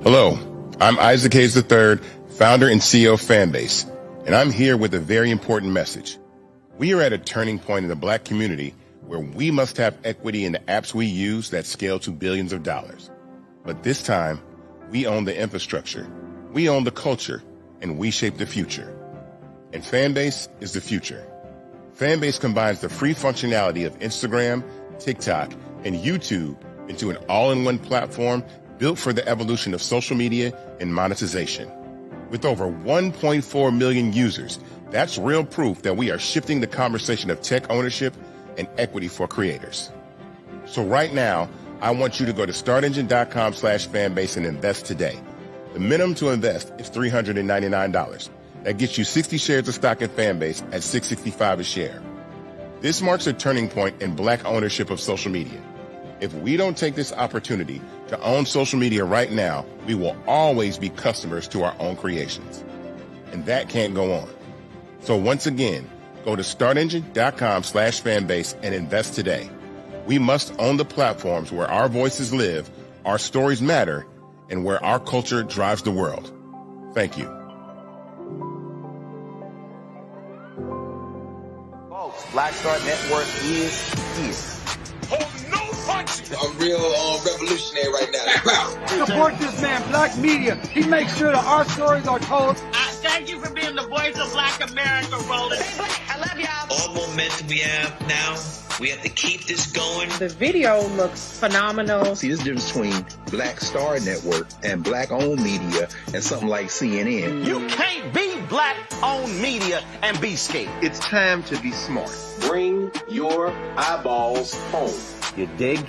Hello, I'm Isaac Hayes III, founder and CEO of Fanbase, and I'm here with a very important message. We are at a turning point in the Black community where we must have equity in the apps we use that scale to billions of dollars. But this time, we own the infrastructure, we own the culture, and we shape the future. And Fanbase is the future. Fanbase combines the free functionality of Instagram, TikTok, and YouTube into an all-in-one platform built for the evolution of social media and monetization. With over 1.4 million users, that's real proof that we are shifting the conversation of tech ownership and equity for creators. So right now, I want you to go to startengine.com/fanbase and invest today. The minimum to invest is $399. That gets you 60 shares of stock in Fanbase at $665 a share. This marks a turning point in Black ownership of social media. If we don't take this opportunity to own social media right now, we will always be customers to our own creations. And that can't go on. So once again, go to startengine.com/fanbase and invest today. We must own the platforms where our voices live, our stories matter, and where our culture drives the world. Thank you. Folks, Black Star Network is here. Hold no punches. I'm real revolutionary right now. Support this man, Black Media. He makes sure that our stories are told. Thank you for being the voice of Black America, Roland. I love y'all. All momentum we have now, we have to keep this going. The video looks phenomenal. See, this difference between Black Star Network and Black-owned media and something like CNN. You can't be Black-owned media and be scared. It's time to be smart. Bring your eyeballs home. You dig?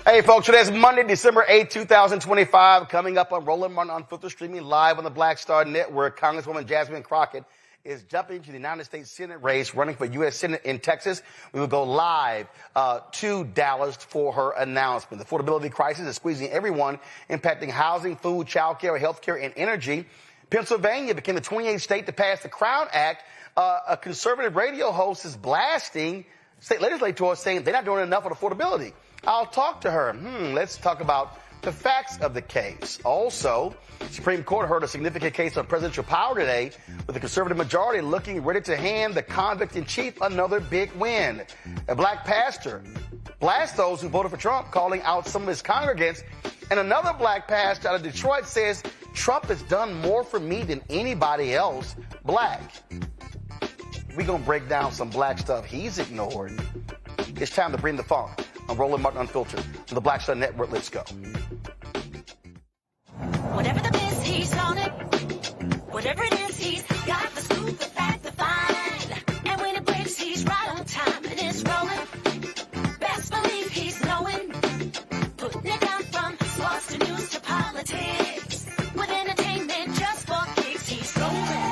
Hey, folks, today's Monday, December 8, 2025. Coming up on Roland Martin Unfiltered, streaming live on the Black Star Network, Congresswoman Jasmine Crockett is jumping to the United States Senate race, running for U.S. Senate in Texas. We will go live to Dallas for her announcement. The affordability crisis is squeezing everyone, impacting housing, food, child care, health care, and energy. Pennsylvania became the 28th state to pass the Crown Act. A conservative radio host is blasting state legislators, saying they're not doing enough on affordability. I'll talk to her. Let's talk about the facts of the case. Also, Supreme Court heard a significant case on presidential power today, with the conservative majority looking ready to hand the convict in chief another big win. A black pastor blasts those who voted for Trump, calling out some of his congregants. And another black pastor out of Detroit says, Trump has done more for me than anybody else black. We're going to break down some black stuff he's ignored. It's time to bring the funk. I'm Roland Martin Unfiltered on the Black Star Network. Let's go. Whatever the biz, he's on it. Whatever it is, he's got the scoop, the fact, the find. And when it breaks, he's right on time and it's rolling. Best believe he's knowing. Putting it down from sports to news to politics. With entertainment just for kicks, he's rolling.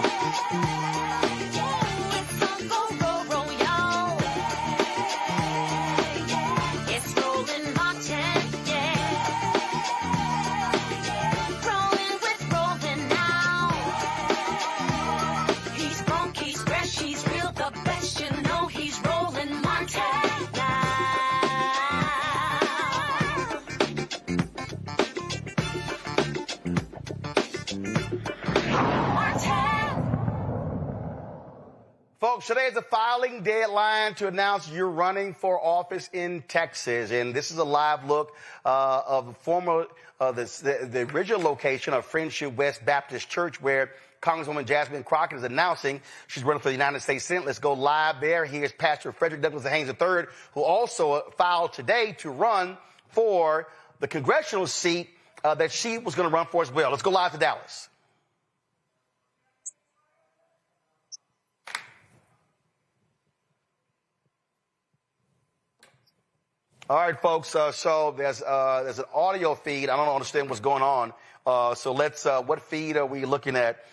Folks, today is the filing deadline to announce you're running for office in Texas. And this is a live look of the former, the original location of Friendship West Baptist Church, where Congresswoman Jasmine Crockett is announcing she's running for the United States Senate. Let's go live there. Here's Pastor Frederick Douglass Haynes III, who also filed today to run for the congressional seat that she was going to run for as well. Let's go live to Dallas. All right, folks. So there's an audio feed. I don't understand what's going on. So let's. What feed are we looking at?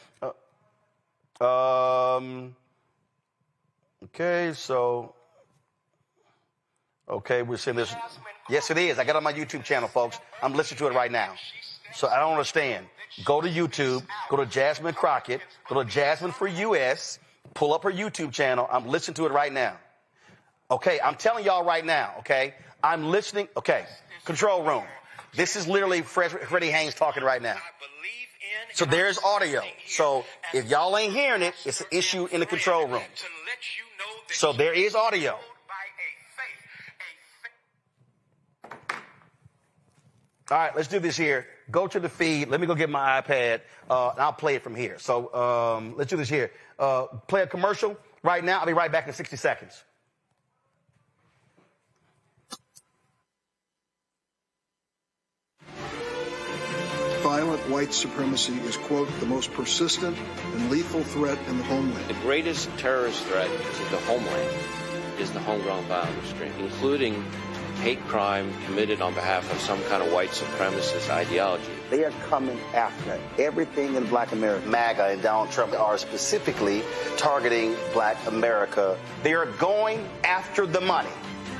Okay. So. Okay, we're seeing this. Yes, it is. I got it on my YouTube channel, folks. I'm listening to it right now. So I don't understand. Go to YouTube. Go to Jasmine Crockett. Go to Jasmine for US. Pull up her YouTube channel. I'm listening to it right now. Okay, I'm telling y'all right now. Okay. I'm listening. Okay, control room. This is literally Freddie Haynes talking right now. So there's audio. So if y'all ain't hearing it, it's an issue in the control room. So there is audio. All right, let's do this here. Go to the feed. Let me go get my iPad, and I'll play it from here. So let's do this here. Play a commercial right now. I'll be right back in 60 seconds. Violent white supremacy is, quote, the most persistent and lethal threat in the homeland. The greatest terrorist threat to the homeland is the homegrown violence stream, including hate crime committed on behalf of some kind of white supremacist ideology. They are coming after everything in Black America. MAGA and Donald Trump are specifically targeting Black America. They are going after the money.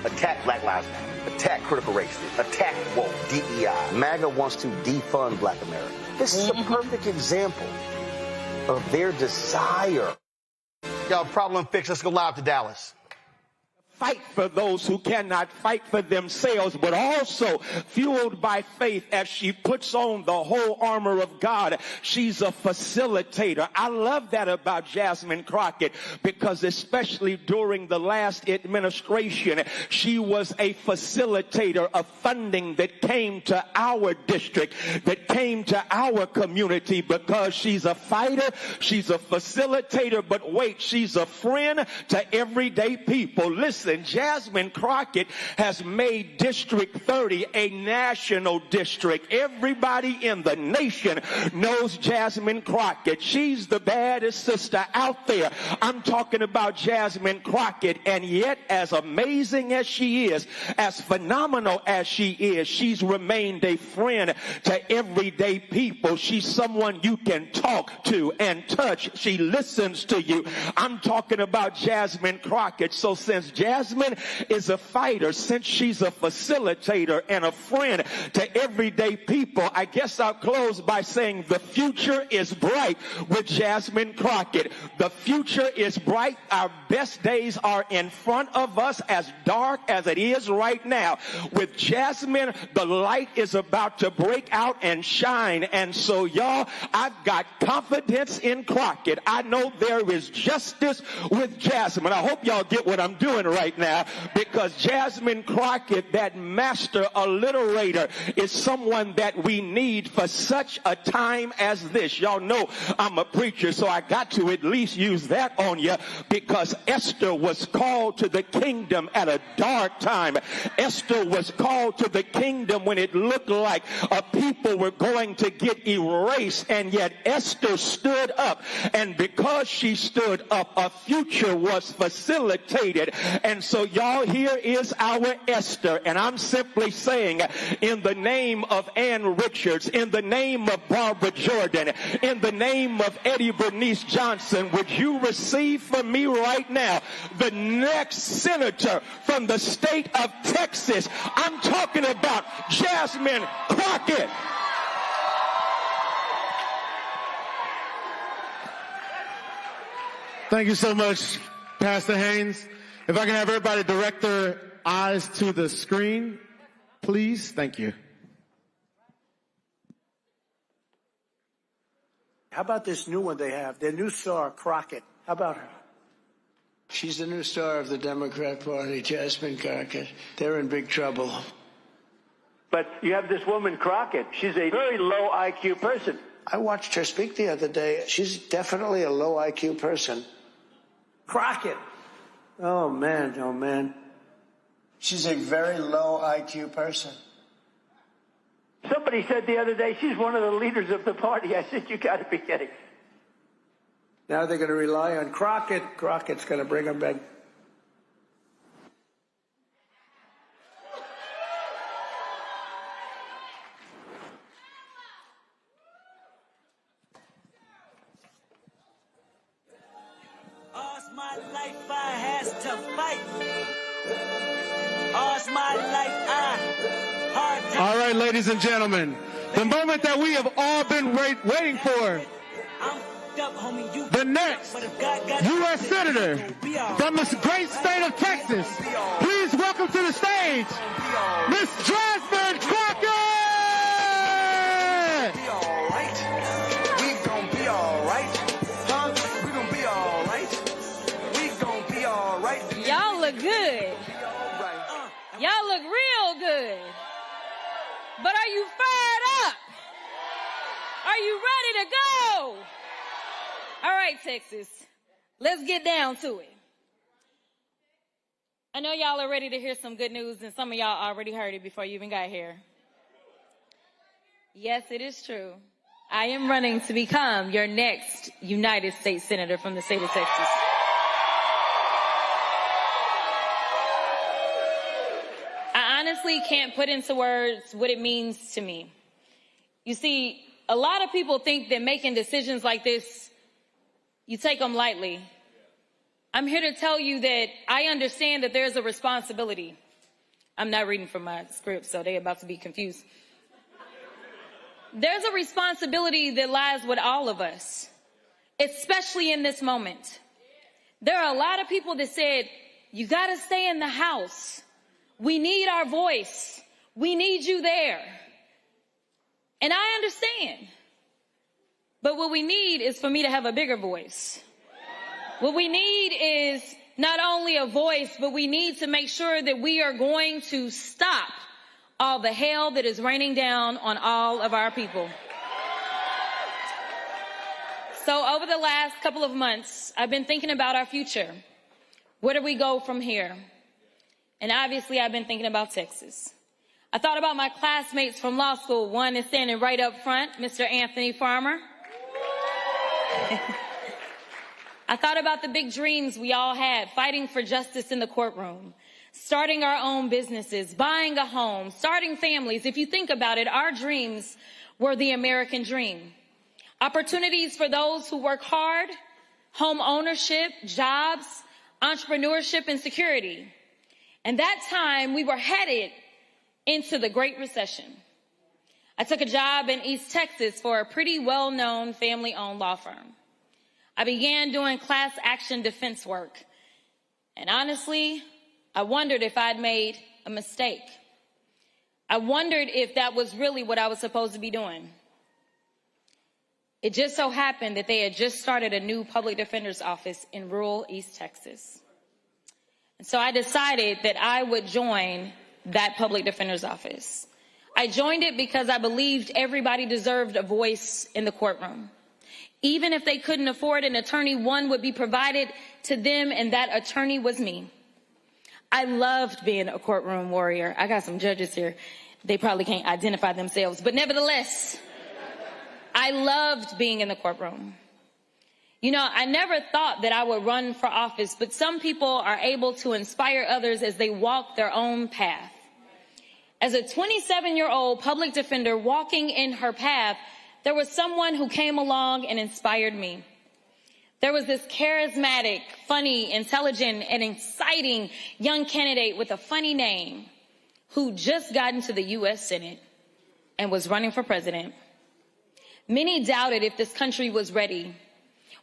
Attack Black Lives Matter. Attack critical race theory. Attack woke, DEI. MAGA wants to defund Black America. This is a perfect example of their desire. Y'all, problem fixed. Let's go live to Dallas. fight for those who cannot fight for themselves, but also fueled by faith as she puts on the whole armor of God. She's a facilitator. I love that about Jasmine Crockett, because especially during the last administration, she was a facilitator of funding that came to our district, that came to our community, because she's a fighter, she's a facilitator, but wait, she's a friend to everyday people. Listen, Jasmine Crockett has made District 30 a national district. Everybody in the nation knows Jasmine Crockett. She's the baddest sister out there. I'm talking about Jasmine Crockett, and yet as amazing as she is, as phenomenal as she is, she's remained a friend to everyday people. She's someone you can talk to and touch. She listens to you. I'm talking about Jasmine Crockett. So since Jasmine is a fighter, since she's a facilitator and a friend to everyday people, I guess I'll close by saying the future is bright with Jasmine Crockett. The future is bright. Our best days are in front of us, as dark as it is right now. With Jasmine, the light is about to break out and shine. And so, y'all, I've got confidence in Crockett. I know there is justice with Jasmine. I hope y'all get what I'm doing right now, because Jasmine Crockett, that master alliterator, is someone that we need for such a time as this. Y'all know I'm a preacher, so I got to at least use that on you, because Esther was called to the kingdom at a dark time. Esther was called to the kingdom when it looked like a people were going to get erased, and yet Esther stood up, and because she stood up, a future was facilitated. And so, y'all, here is our Esther, and I'm simply saying, in the name of Ann Richards, in the name of Barbara Jordan, in the name of Eddie Bernice Johnson, would you receive from me right now the next senator from the state of Texas? I'm talking about Jasmine Crockett. Thank you so much, Pastor Haynes. If I can have everybody direct their eyes to the screen, please. Thank you. How about this new one they have? Their new star, Crockett. How about her? She's the new star of the Democrat Party, Jasmine Crockett. They're in big trouble. But you have this woman, Crockett. She's a very low IQ person. I watched her speak the other day. She's definitely a low IQ person. Crockett. Oh, man, oh, man. She's a very low IQ person. Somebody said the other day she's one of the leaders of the party. I said, you got to be kidding. Now they're going to rely on Crockett. Crockett's going to bring them back. All's my life I has to fight. All's my life I hard to. All right, ladies and gentlemen, the moment that we have all been waiting for. The next U.S. Senator from this great state of Texas. Please welcome to the stage, Miss Jasmine Crockett! We all right. We gon' be all right. Huh? We gon' be all right. We gon' be all right. Y'all look good. Y'all look real good. But are you fired up? Are you ready to go? All right, Texas, let's get down to it. I know y'all are ready to hear some good news, and some of y'all already heard it before you even got here. Yes, it is true. I am running to become your next United States Senator from the state of Texas. I honestly can't put into words what it means to me. You see, a lot of people think that making decisions like this, you take them lightly. I'm here to tell you that I understand that there's a responsibility. I'm not reading from my script, so they're about to be confused. There's a responsibility that lies with all of us, especially in this moment. There are a lot of people that said, you got to stay in the House. We need our voice. We need you there. And I understand. But what we need is for me to have a bigger voice. What we need is not only a voice, but we need to make sure that we are going to stop all the hell that is raining down on all of our people. So over the last couple of months, I've been thinking about our future. Where do we go from here? And obviously, I've been thinking about Texas. I thought about my classmates from law school. One is standing right up front, Mr. Anthony Farmer. I thought about the big dreams we all had, fighting for justice in the courtroom, starting our own businesses, buying a home, starting families. If you think about it, our dreams were the American dream. Opportunities for those who work hard, home ownership, jobs, entrepreneurship, and security. And that time, we were headed into the Great Recession. I took a job in East Texas for a pretty well-known family-owned law firm. I began doing class action defense work. And honestly, I wondered if I'd made a mistake. I wondered if that was really what I was supposed to be doing. It just so happened that they had just started a new public defender's office in rural East Texas. And so I decided that I would join that public defender's office. I joined it because I believed everybody deserved a voice in the courtroom. Even if they couldn't afford an attorney, one would be provided to them, and that attorney was me. I loved being a courtroom warrior. I got some judges here. They probably can't identify themselves, but nevertheless, I loved being in the courtroom. You know, I never thought that I would run for office, but some people are able to inspire others as they walk their own path. As a 27-year-old public defender walking in her path, there was someone who came along and inspired me. There was this charismatic, funny, intelligent, and exciting young candidate with a funny name who just got into the U.S. Senate and was running for president. Many doubted if this country was ready,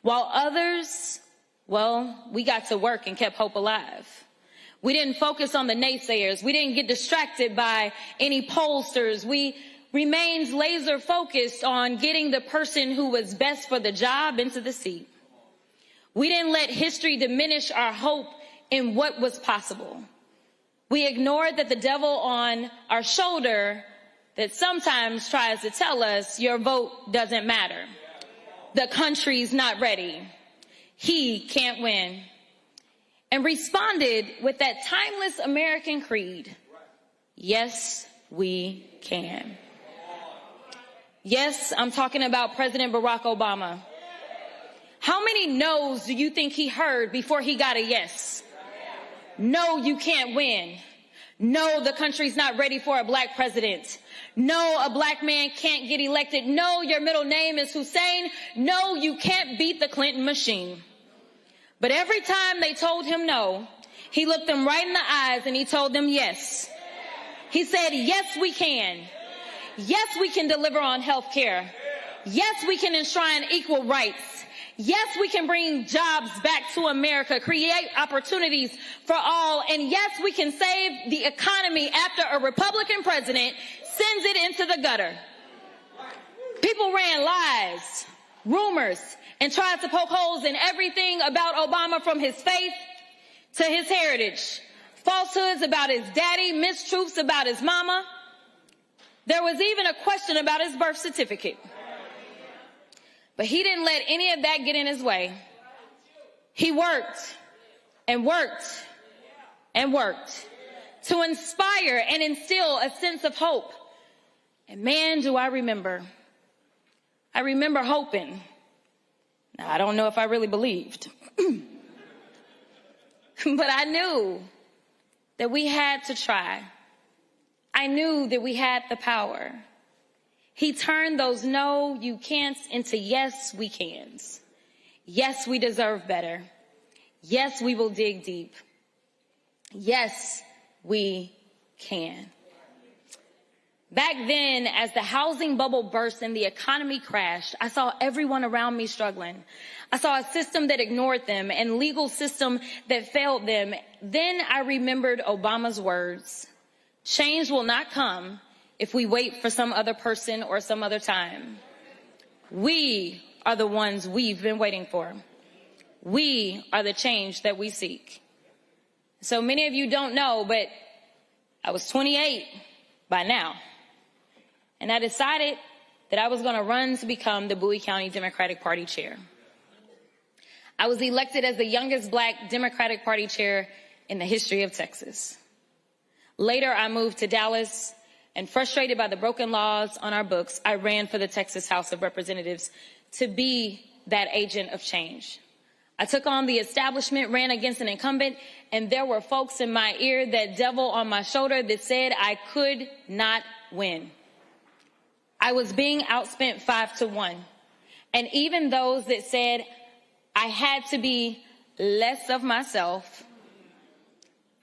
while others, well, we got to work and kept hope alive. We didn't focus on the naysayers. We didn't get distracted by any pollsters. We remained laser focused on getting the person who was best for the job into the seat. We didn't let history diminish our hope in what was possible. We ignored that the devil on our shoulder that sometimes tries to tell us your vote doesn't matter. The country's not ready. He can't win. And responded with that timeless American creed. Yes, we can. Yes, I'm talking about President Barack Obama. How many no's do you think he heard before he got a yes? No, you can't win. No, the country's not ready for a black president. No, a black man can't get elected. No, your middle name is Hussein. No, you can't beat the Clinton machine. But every time they told him no, he looked them right in the eyes and he told them yes. He said, yes, we can. Yes, we can deliver on health care. Yes, we can enshrine equal rights. Yes, we can bring jobs back to America, create opportunities for all. And yes, we can save the economy after a Republican president sends it into the gutter. People ran lies, rumors, and tried to poke holes in everything about Obama, from his faith to his heritage. Falsehoods about his daddy, mistruths about his mama. There was even a question about his birth certificate. But he didn't let any of that get in his way. He worked and worked and worked to inspire and instill a sense of hope. And man, do I remember. I remember hoping. Now, I don't know if I really believed. But I knew that we had to try. I knew that we had the power. He turned those no, you can'ts into yes, we cans. Yes, we deserve better. Yes, we will dig deep. Yes, we can. Back then, as the housing bubble burst and the economy crashed, I saw everyone around me struggling. I saw a system that ignored them and legal system that failed them. Then I remembered Obama's words, change will not come if we wait for some other person or some other time. We are the ones we've been waiting for. We are the change that we seek. So many of you don't know, but I was 28 by now. And I decided that I was going to run to become the Bowie County Democratic Party chair. I was elected as the youngest black Democratic Party chair in the history of Texas. Later, I moved to Dallas, and frustrated by the broken laws on our books, I ran for the Texas House of Representatives to be that agent of change. I took on the establishment, ran against an incumbent, and there were folks in my ear, that devil on my shoulder, that said I could not win. I was being outspent 5-1. And even those that said I had to be less of myself,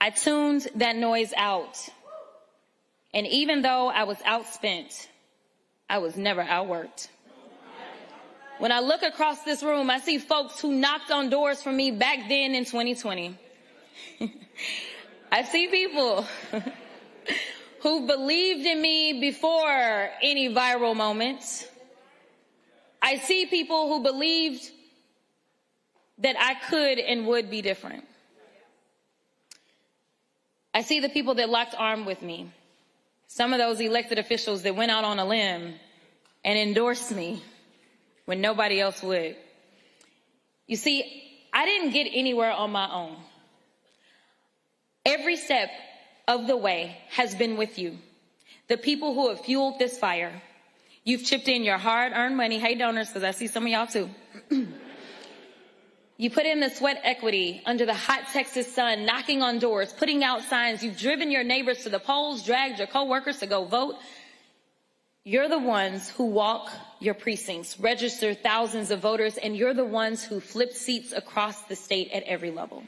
I tuned that noise out. And even though I was outspent, I was never outworked. When I look across this room, I see folks who knocked on doors for me back then in 2020. I see people who believed in me before any viral moments. I see people who believed that I could and would be different. I see the people that locked arms with me. Some of those elected officials that went out on a limb and endorsed me when nobody else would. You see, I didn't get anywhere on my own. Every step of the way has been with you. The people who have fueled this fire. You've chipped in your hard-earned money. Hey, donors, because I see some of y'all too. You put in the sweat equity under the hot Texas sun, knocking on doors, putting out signs. You've driven your neighbors to the polls, dragged your coworkers to go vote. You're the ones who walk your precincts, register thousands of voters, and you're the ones who flip seats across the state at every level.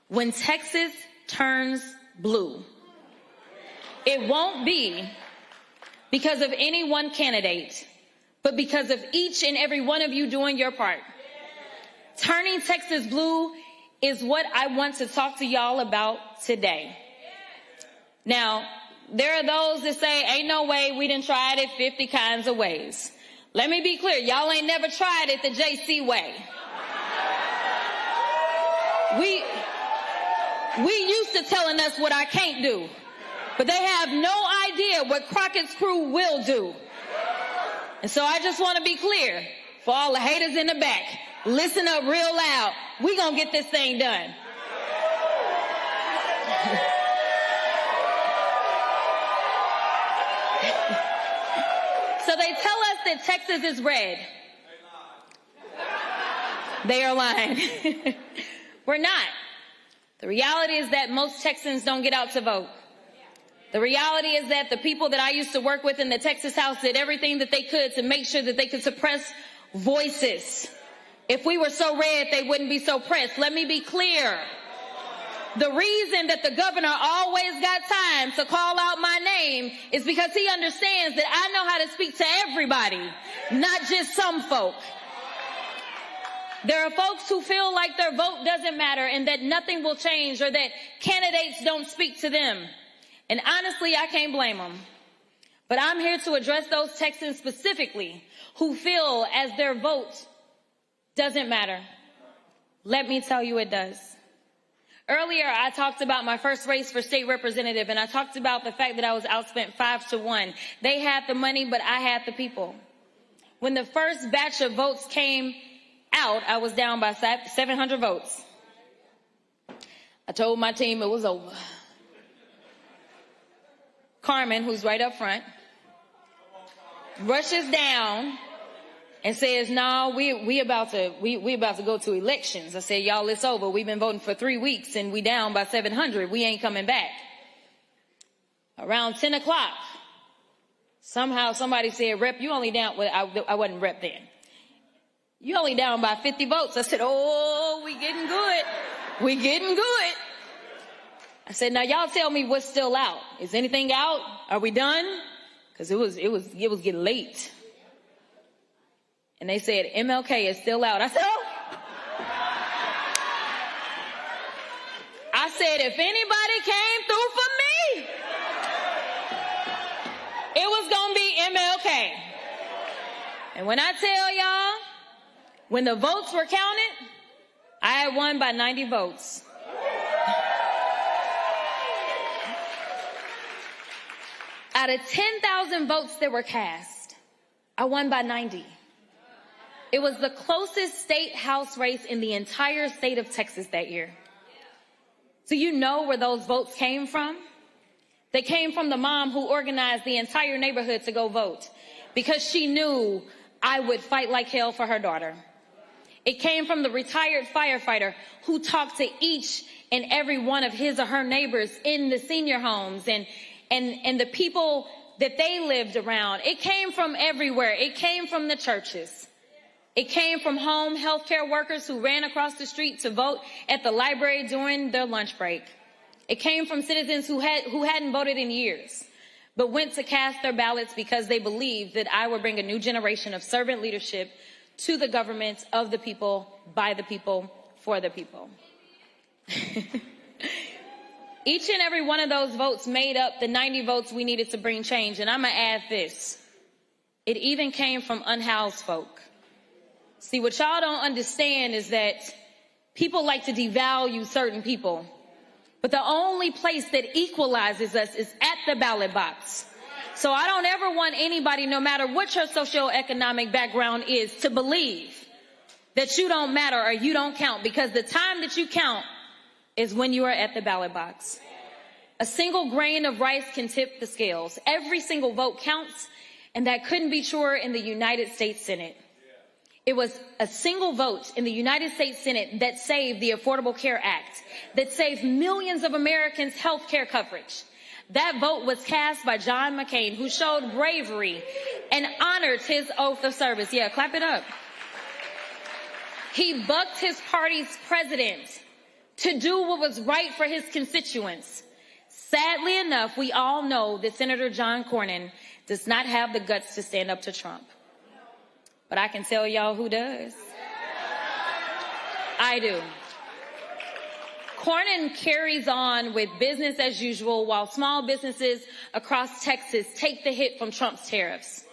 When Texas turns blue, it won't be because of any one candidate, but because of each and every one of you doing your part. Turning Texas blue is what I want to talk to y'all about today. Now, there are those that say, ain't no way, we done tried it 50 kinds of ways. Let me be clear, y'all ain't never tried it the JC way. We used to telling us what I can't do, but they have no idea what Crockett's crew will do. And so I just want to be clear for all the haters in the back. Listen up real loud. We gonna get this thing done. So they tell us that Texas is red. They are lying. We're not. The reality is that most Texans don't get out to vote. The reality is that the people that I used to work with in the Texas House did everything that they could to make sure that they could suppress voices. If we were so red, they wouldn't be so pressed. Let me be clear. The reason that the governor always got time to call out my name is because he understands that I know how to speak to everybody, not just some folk. There are folks who feel like their vote doesn't matter and that nothing will change or that candidates don't speak to them. And honestly, I can't blame them. But I'm here to address those Texans specifically who feel as their vote doesn't matter. Let me tell you it does. Earlier, I talked about my first race for state representative, and I talked about the fact that I was outspent 5-1. They had the money, but I had the people. When the first batch of votes came out, I was down by 700 votes. I told my team it was over. Carmen, who's right up front, rushes down and says, no, we about to go to elections. I said, y'all, it's over. We've been voting for 3 weeks and we down by 700. We ain't coming back. Around 10 o'clock, somehow somebody said, Rep, you only down, well, I wasn't Rep then. You only down by 50 votes. I said, oh, we getting good. We getting good. I said, now y'all tell me what's still out. Is anything out? Are we done? Because it was getting late. And they said, MLK is still out. I said, oh. I said, if anybody came through for me, it was going to be MLK. And when I tell y'all, when the votes were counted, I had won by 90 votes. Out of 10,000 votes that were cast, I won by 90. It was the closest state house race in the entire state of Texas that year. So you know where those votes came from? They came from the mom who organized the entire neighborhood to go vote because she knew I would fight like hell for her daughter. It came from the retired firefighter who talked to each and every one of his or her neighbors in the senior homes and the people that they lived around. It came from everywhere. It came from the churches. It came from home health care workers who ran across the street to vote at the library during their lunch break. It came from citizens who hadn't voted in years, but went to cast their ballots because they believed that I would bring a new generation of servant leadership to the government of the people, by the people, for the people. Each and every one of those votes made up the 90 votes we needed to bring change. And I'm going to add this. It even came from unhoused folk. See, what y'all don't understand is that people like to devalue certain people. But the only place that equalizes us is at the ballot box. So I don't ever want anybody, no matter what your socioeconomic background is, to believe that you don't matter or you don't count, because the time that you count is when you are at the ballot box. A single grain of rice can tip the scales. Every single vote counts, and that couldn't be truer in the United States Senate. It was a single vote in the United States Senate that saved the Affordable Care Act, that saved millions of Americans' health care coverage. That vote was cast by John McCain, who showed bravery and honored his oath of service. Yeah, clap it up. He bucked his party's president to do what was right for his constituents. Sadly enough, we all know that Senator John Cornyn does not have the guts to stand up to Trump. But I can tell y'all who does. I do. Cornyn carries on with business as usual while small businesses across Texas take the hit from Trump's tariffs.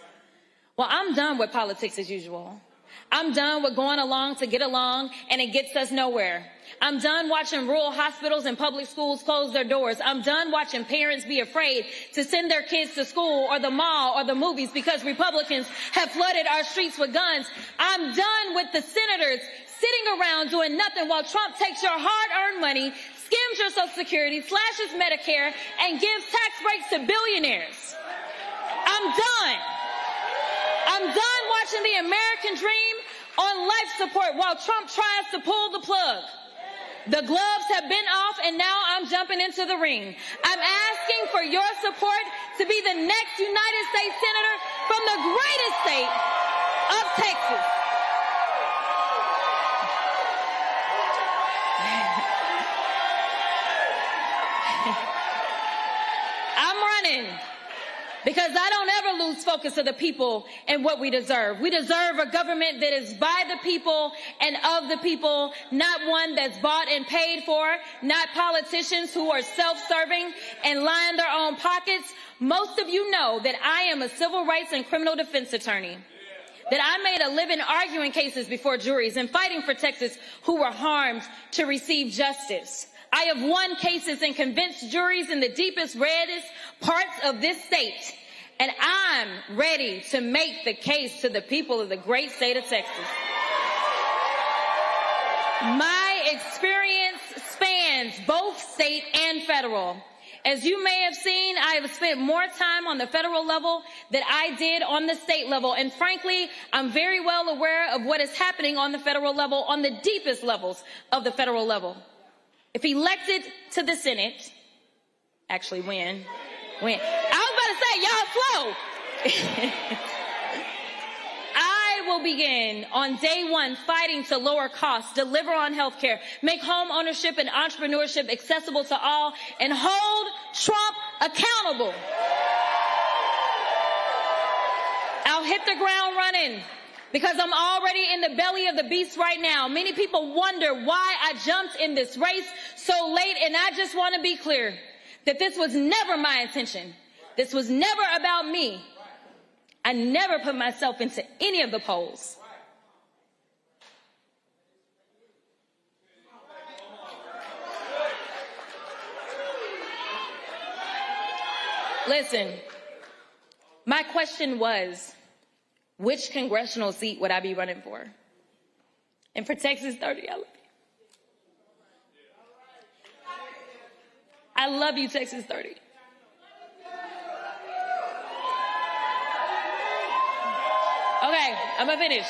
Well, I'm done with politics as usual. I'm done with going along to get along, and it gets us nowhere. I'm done watching rural hospitals and public schools close their doors. I'm done watching parents be afraid to send their kids to school or the mall or the movies because Republicans have flooded our streets with guns. I'm done with the senators sitting around doing nothing while Trump takes your hard-earned money, skims your Social Security, slashes Medicare, and gives tax breaks to billionaires. I'm done. I'm done watching the American dream on life support while Trump tries to pull the plug. The gloves have been off, and now I'm jumping into the ring. I'm asking for your support to be the next United States Senator from the greatest state of Texas. I'm running because I don't ever lose focus of the people and what we deserve. We deserve a government that is by the people and of the people, not one that's bought and paid for, not politicians who are self-serving and line their own pockets. Most of you know that I am a civil rights and criminal defense attorney, that I made a living arguing cases before juries and fighting for Texas who were harmed to receive justice. I have won cases and convinced juries in the deepest, reddest parts of this state. And I'm ready to make the case to the people of the great state of Texas. My experience spans both state and federal. As you may have seen, I have spent more time on the federal level than I did on the state level. And frankly, I'm very well aware of what is happening on the federal level, on the deepest levels of the federal level. If elected to the Senate, actually when, I was about to say, y'all slow. I will begin on day one fighting to lower costs, deliver on health care, make home ownership and entrepreneurship accessible to all, and hold Trump accountable. I'll hit the ground running because I'm already in the belly of the beast right now. Many people wonder why I jumped in this race so late, and I just want to be clear that this was never my intention. This was never about me. I never put myself into any of the polls. Listen, my question was, which congressional seat would I be running for? And for Texas 30, I love you. I love you, Texas 30. Okay, I'm gonna finish.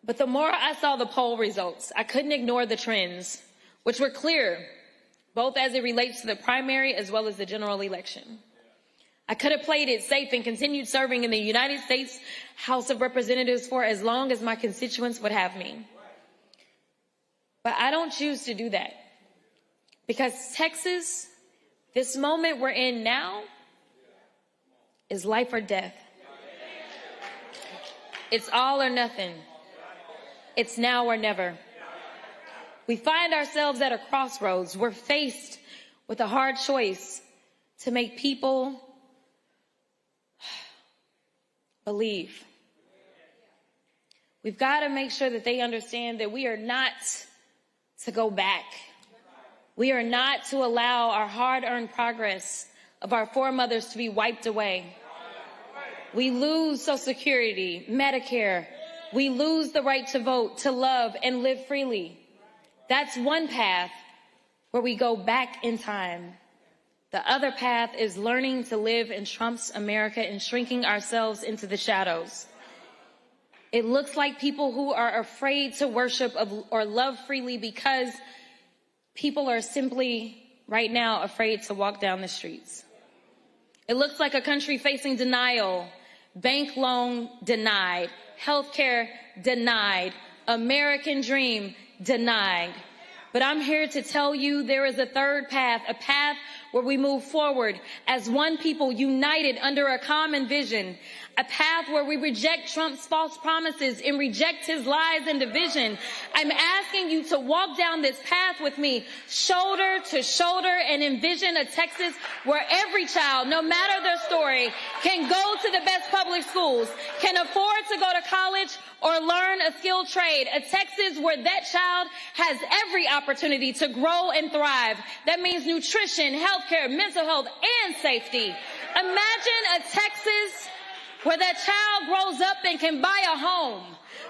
But the more I saw the poll results, I couldn't ignore the trends, which were clear, both as it relates to the primary as well as the general election. I could have played it safe and continued serving in the United States House of Representatives for as long as my constituents would have me. But I don't choose to do that. Because Texas, this moment we're in now, is life or death. It's all or nothing. It's now or never. We find ourselves at a crossroads. We're faced with a hard choice to make people believe. We've got to make sure that they understand that we are not to go back. We are not to allow our hard-earned progress of our foremothers to be wiped away. We lose Social Security, Medicare. We lose the right to vote, to love, and live freely. That's one path where we go back in time. The other path is learning to live in Trump's America and shrinking ourselves into the shadows. It looks like people who are afraid to worship or love freely because people are simply, right now, afraid to walk down the streets. It looks like a country facing denial, bank loan denied, healthcare denied, American dream denied. But I'm here to tell you there is a third path, a path where we move forward as one people united under a common vision, a path where we reject Trump's false promises and reject his lies and division. I'm asking you to walk down this path with me, shoulder to shoulder, and envision a Texas where every child, no matter their story, can go to the best public schools, can afford to go to college or learn a skilled trade, a Texas where that child has every opportunity to grow and thrive. That means nutrition, healthcare, mental health, and safety. Imagine a Texas where that child grows up and can buy a home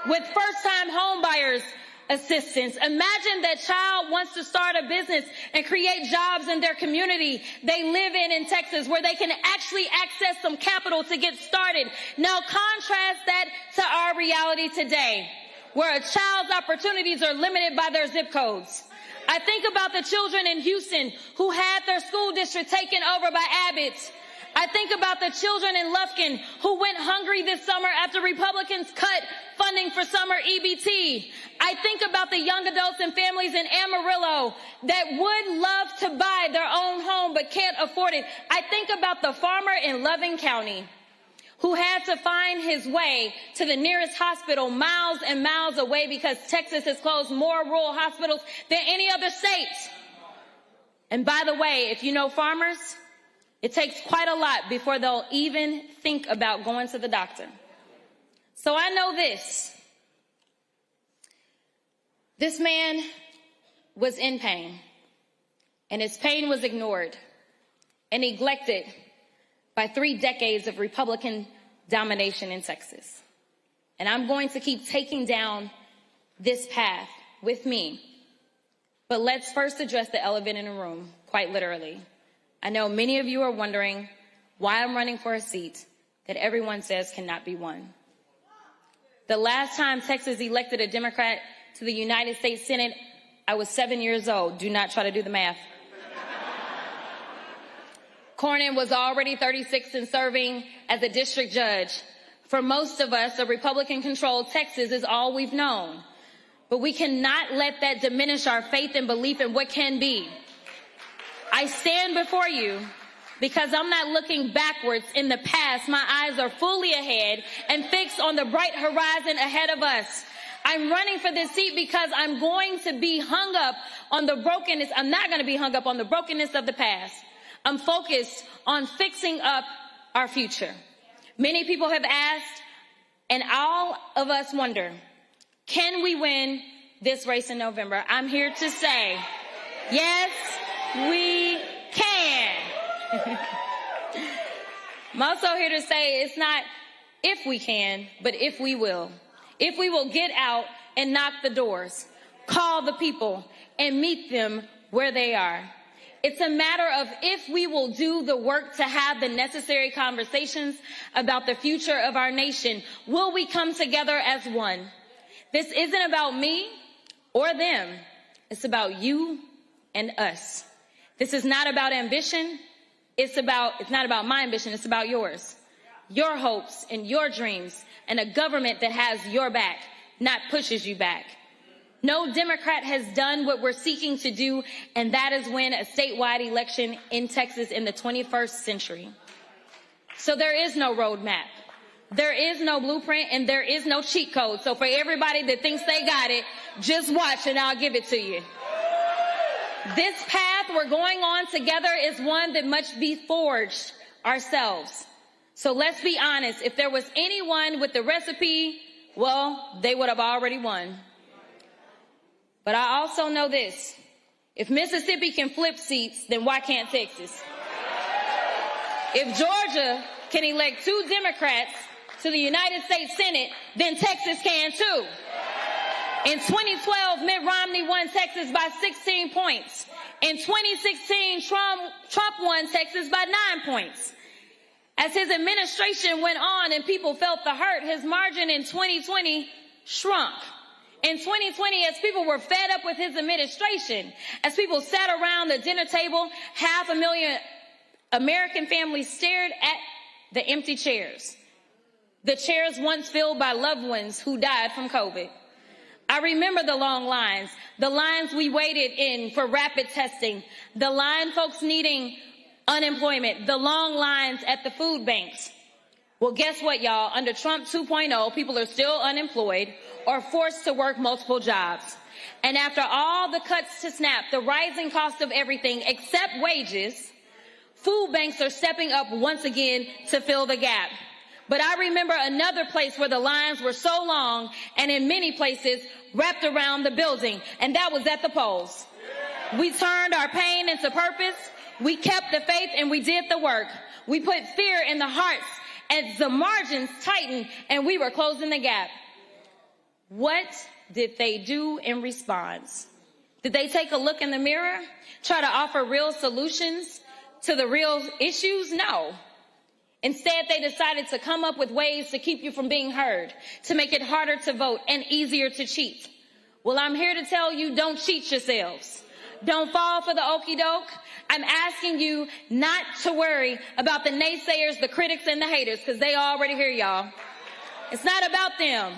with first-time home buyers assistance. Imagine that child wants to start a business and create jobs in their community they live in Texas, where they can actually access some capital to get started. Now contrast that to our reality today, where a child's opportunities are limited by their zip codes. I think about the children in Houston who had their school district taken over by Abbott. I think about the children in Lufkin who went hungry this summer after Republicans cut funding for summer EBT. I think about the young adults and families in Amarillo that would love to buy their own home but can't afford it. I think about the farmer in Loving County who had to find his way to the nearest hospital miles and miles away because Texas has closed more rural hospitals than any other state. And by the way, if you know farmers, it takes quite a lot before they'll even think about going to the doctor. So I know this. This man was in pain, and his pain was ignored and neglected by 3 decades of Republican domination in Texas. And I'm going to keep taking down this path with me. But let's first address the elephant in the room, quite literally. I know many of you are wondering why I'm running for a seat that everyone says cannot be won. The last time Texas elected a Democrat to the United States Senate, I was 7 years old. Do not try to do the math. Cornyn was already 36 and serving as a district judge. For most of us, a Republican-controlled Texas is all we've known. But we cannot let that diminish our faith and belief in what can be. I stand before you because I'm not looking backwards in the past. My eyes are fully ahead and fixed on the bright horizon ahead of us. I'm running for this seat because I'm going to be hung up on the brokenness. I'm not going to be hung up on the brokenness of the past. I'm focused on fixing up our future. Many people have asked, and all of us wonder, can we win this race in November? I'm here to say, yes, we can. I'm also here to say it's not if we can, but if we will. If we will get out and knock the doors, call the people, and meet them where they are. It's a matter of if we will do the work to have the necessary conversations about the future of our nation. Will we come together as one? This isn't about me or them. It's about you and us. This is not about ambition. It's not about my ambition. It's about yours. Your hopes and your dreams, and a government that has your back, not pushes you back. No Democrat has done what we're seeking to do, and that is win a statewide election in Texas in the 21st century. So there is no roadmap. There is no blueprint, and there is no cheat code. So for everybody that thinks they got it, just watch and I'll give it to you. This path we're going on together is one that must be forged ourselves. So let's be honest. If there was anyone with the recipe, well, they would have already won. But I also know this. If Mississippi can flip seats, then why can't Texas? If Georgia can elect 2 Democrats to the United States Senate, then Texas can too. In 2012, Mitt Romney won Texas by 16 points. In 2016, Trump won Texas by 9 points. As his administration went on and people felt the hurt, his margin in 2020 shrunk. In 2020, as people were fed up with his administration, as people sat around the dinner table, 500,000 American families stared at the empty chairs. The chairs once filled by loved ones who died from COVID. I remember the long lines, the lines we waited in for rapid testing, the line folks needing unemployment, the long lines at the food banks. Well, guess what, y'all? Under Trump 2.0, people are still unemployed or forced to work multiple jobs. And after all the cuts to SNAP, the rising cost of everything except wages, food banks are stepping up once again to fill the gap. But I remember another place where the lines were so long and in many places wrapped around the building, and that was at the polls. We turned our pain into purpose. We kept the faith and we did the work. We put fear in the hearts as the margins tightened and we were closing the gap. What did they do in response? Did they take a look in the mirror? Try to offer real solutions to the real issues? No. Instead, they decided to come up with ways to keep you from being heard, to make it harder to vote and easier to cheat. Well, I'm here to tell you, don't cheat yourselves. Don't fall for the okie doke. I'm asking you not to worry about the naysayers, the critics, and the haters, because they already here, y'all. It's not about them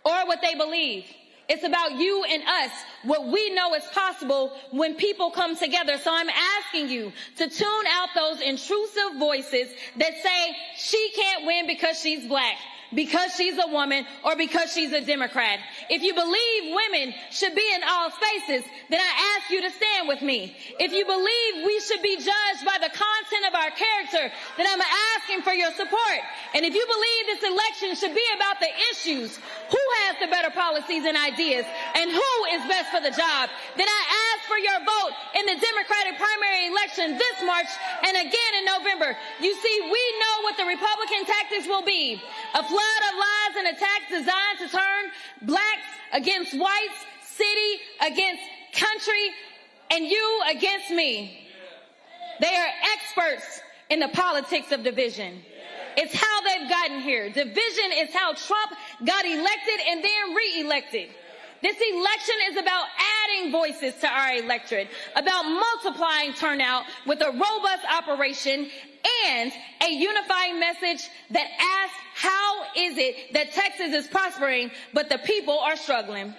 or what they believe. It's about you and us, what we know is possible when people come together. So I'm asking you to tune out those intrusive voices that say she can't win because she's black, because she's a woman, or because she's a Democrat. If you believe women should be in all spaces, then I ask you to stand with me. If you believe we should be judged by the content of our character, then I'm asking for your support. And if you believe this election should be about the issues, who has the better policies and ideas, and who is best for the job, then I ask for your vote in the Democratic primary election this March and again in November. You see, we know what the Republican tactics will be. A flood of lies and attacks designed to turn blacks against whites, city against country, and you against me. They are experts in the politics of division. It's how they've gotten here. Division is how Trump got elected and then re-elected. This election is about adding voices to our electorate, about multiplying turnout with a robust operation and a unifying message that asks, how is it that Texas is prospering, but the people are struggling?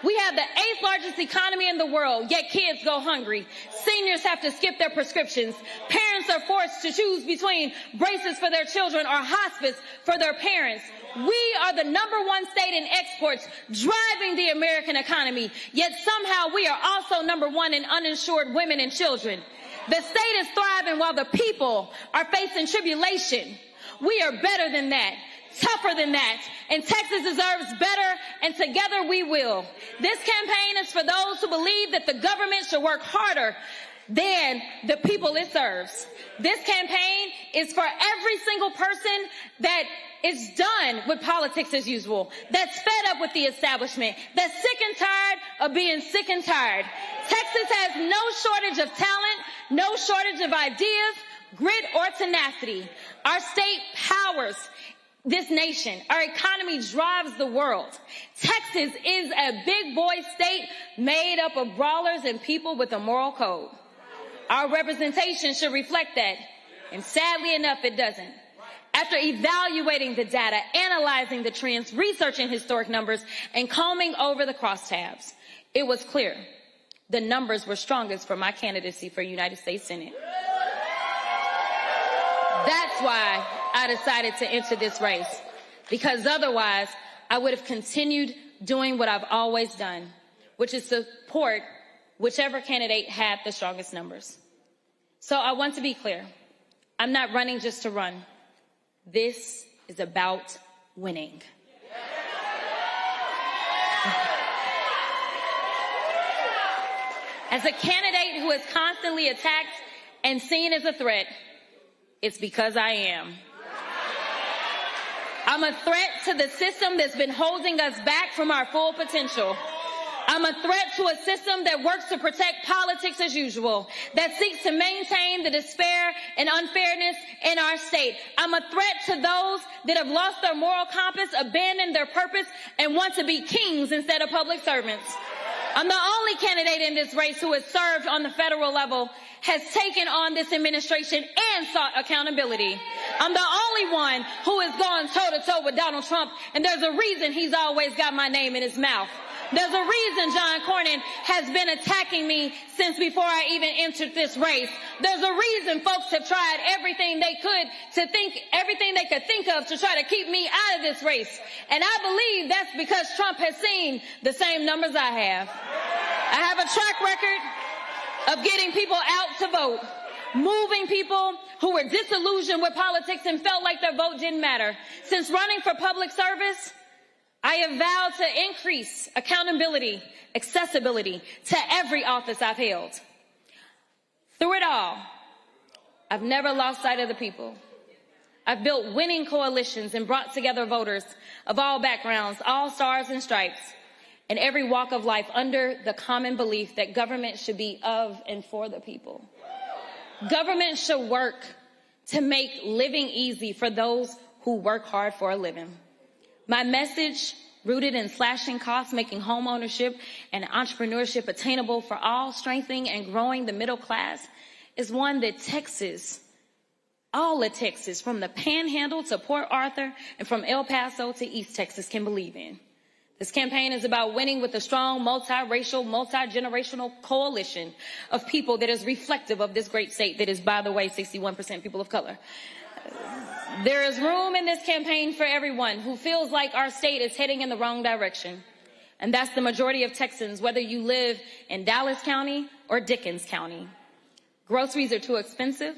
We have the 8th largest economy in the world, yet kids go hungry. Seniors have to skip their prescriptions. Parents are forced to choose between braces for their children or hospice for their parents. We are the #1 state in exports, driving the American economy, yet somehow we are also #1 in uninsured women and children. The state is thriving while the people are facing tribulation. We are better than that, tougher than that, and Texas deserves better, and together we will. This campaign is for those who believe that the government should work harder than the people it serves. This campaign is for every single person that is done with politics as usual, that's fed up with the establishment, that's sick and tired of being sick and tired. Texas has no shortage of talent, no shortage of ideas, grit, or tenacity. Our state powers this nation. Our economy drives the world. Texas is a big boy state made up of brawlers and people with a moral code. Our representation should reflect that, and sadly enough, it doesn't. After evaluating the data, analyzing the trends, researching historic numbers, and combing over the crosstabs, it was clear the numbers were strongest for my candidacy for United States Senate. That's why I decided to enter this race, because otherwise I would have continued doing what I've always done, which is support whichever candidate had the strongest numbers. So I want to be clear. I'm not running just to run. This is about winning. As a candidate who is constantly attacked and seen as a threat, it's because I am. I'm a threat to the system that's been holding us back from our full potential. I'm a threat to a system that works to protect politics as usual, that seeks to maintain the despair and unfairness in our state. I'm a threat to those that have lost their moral compass, abandoned their purpose, and want to be kings instead of public servants. I'm the only candidate in this race who has served on the federal level, has taken on this administration, and sought accountability. I'm the only one who has gone toe-to-toe with Donald Trump, and there's a reason he's always got my name in his mouth. There's a reason John Cornyn has been attacking me since before I even entered this race. There's a reason folks have tried everything they could think of to try to keep me out of this race. And I believe that's because Trump has seen the same numbers I have. I have a track record of getting people out to vote, moving people who were disillusioned with politics and felt like their vote didn't matter. Since running for public service, I have vowed to increase accountability, accessibility to every office I've held. Through it all, I've never lost sight of the people. I've built winning coalitions and brought together voters of all backgrounds, all stars and stripes, and every walk of life under the common belief that government should be of and for the people. Government should work to make living easy for those who work hard for a living. My message, rooted in slashing costs, making home ownership and entrepreneurship attainable for all, strengthening and growing the middle class, is one that Texas, all of Texas, from the Panhandle to Port Arthur and from El Paso to East Texas, can believe in. This campaign is about winning with a strong, multiracial, multi-generational coalition of people that is reflective of this great state that is, by the way, 61% people of color. There is room in this campaign for everyone who feels like our state is heading in the wrong direction. And that's the majority of Texans, whether you live in Dallas County or Dickens County. Groceries are too expensive.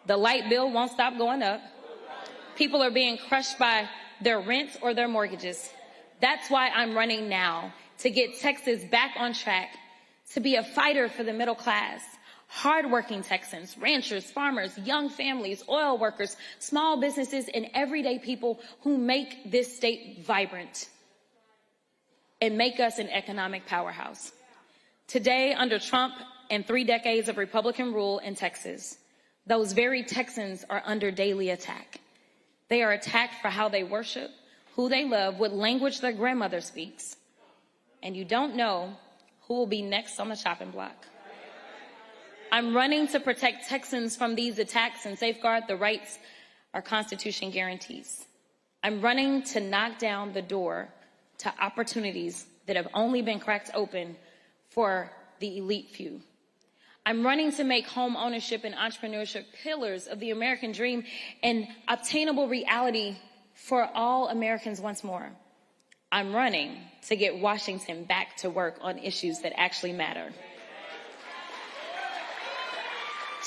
The light bill won't stop going up. People are being crushed by their rent or their mortgages. That's why I'm running now, to get Texas back on track, to be a fighter for the middle class. Hardworking Texans, ranchers, farmers, young families, oil workers, small businesses, and everyday people who make this state vibrant and make us an economic powerhouse. Today, under Trump and 3 decades of Republican rule in Texas, those very Texans are under daily attack. They are attacked for how they worship, who they love, what language their grandmother speaks. And you don't know who will be next on the chopping block. I'm running to protect Texans from these attacks and safeguard the rights our Constitution guarantees. I'm running to knock down the door to opportunities that have only been cracked open for the elite few. I'm running to make home ownership and entrepreneurship pillars of the American dream an obtainable reality for all Americans once more. I'm running to get Washington back to work on issues that actually matter.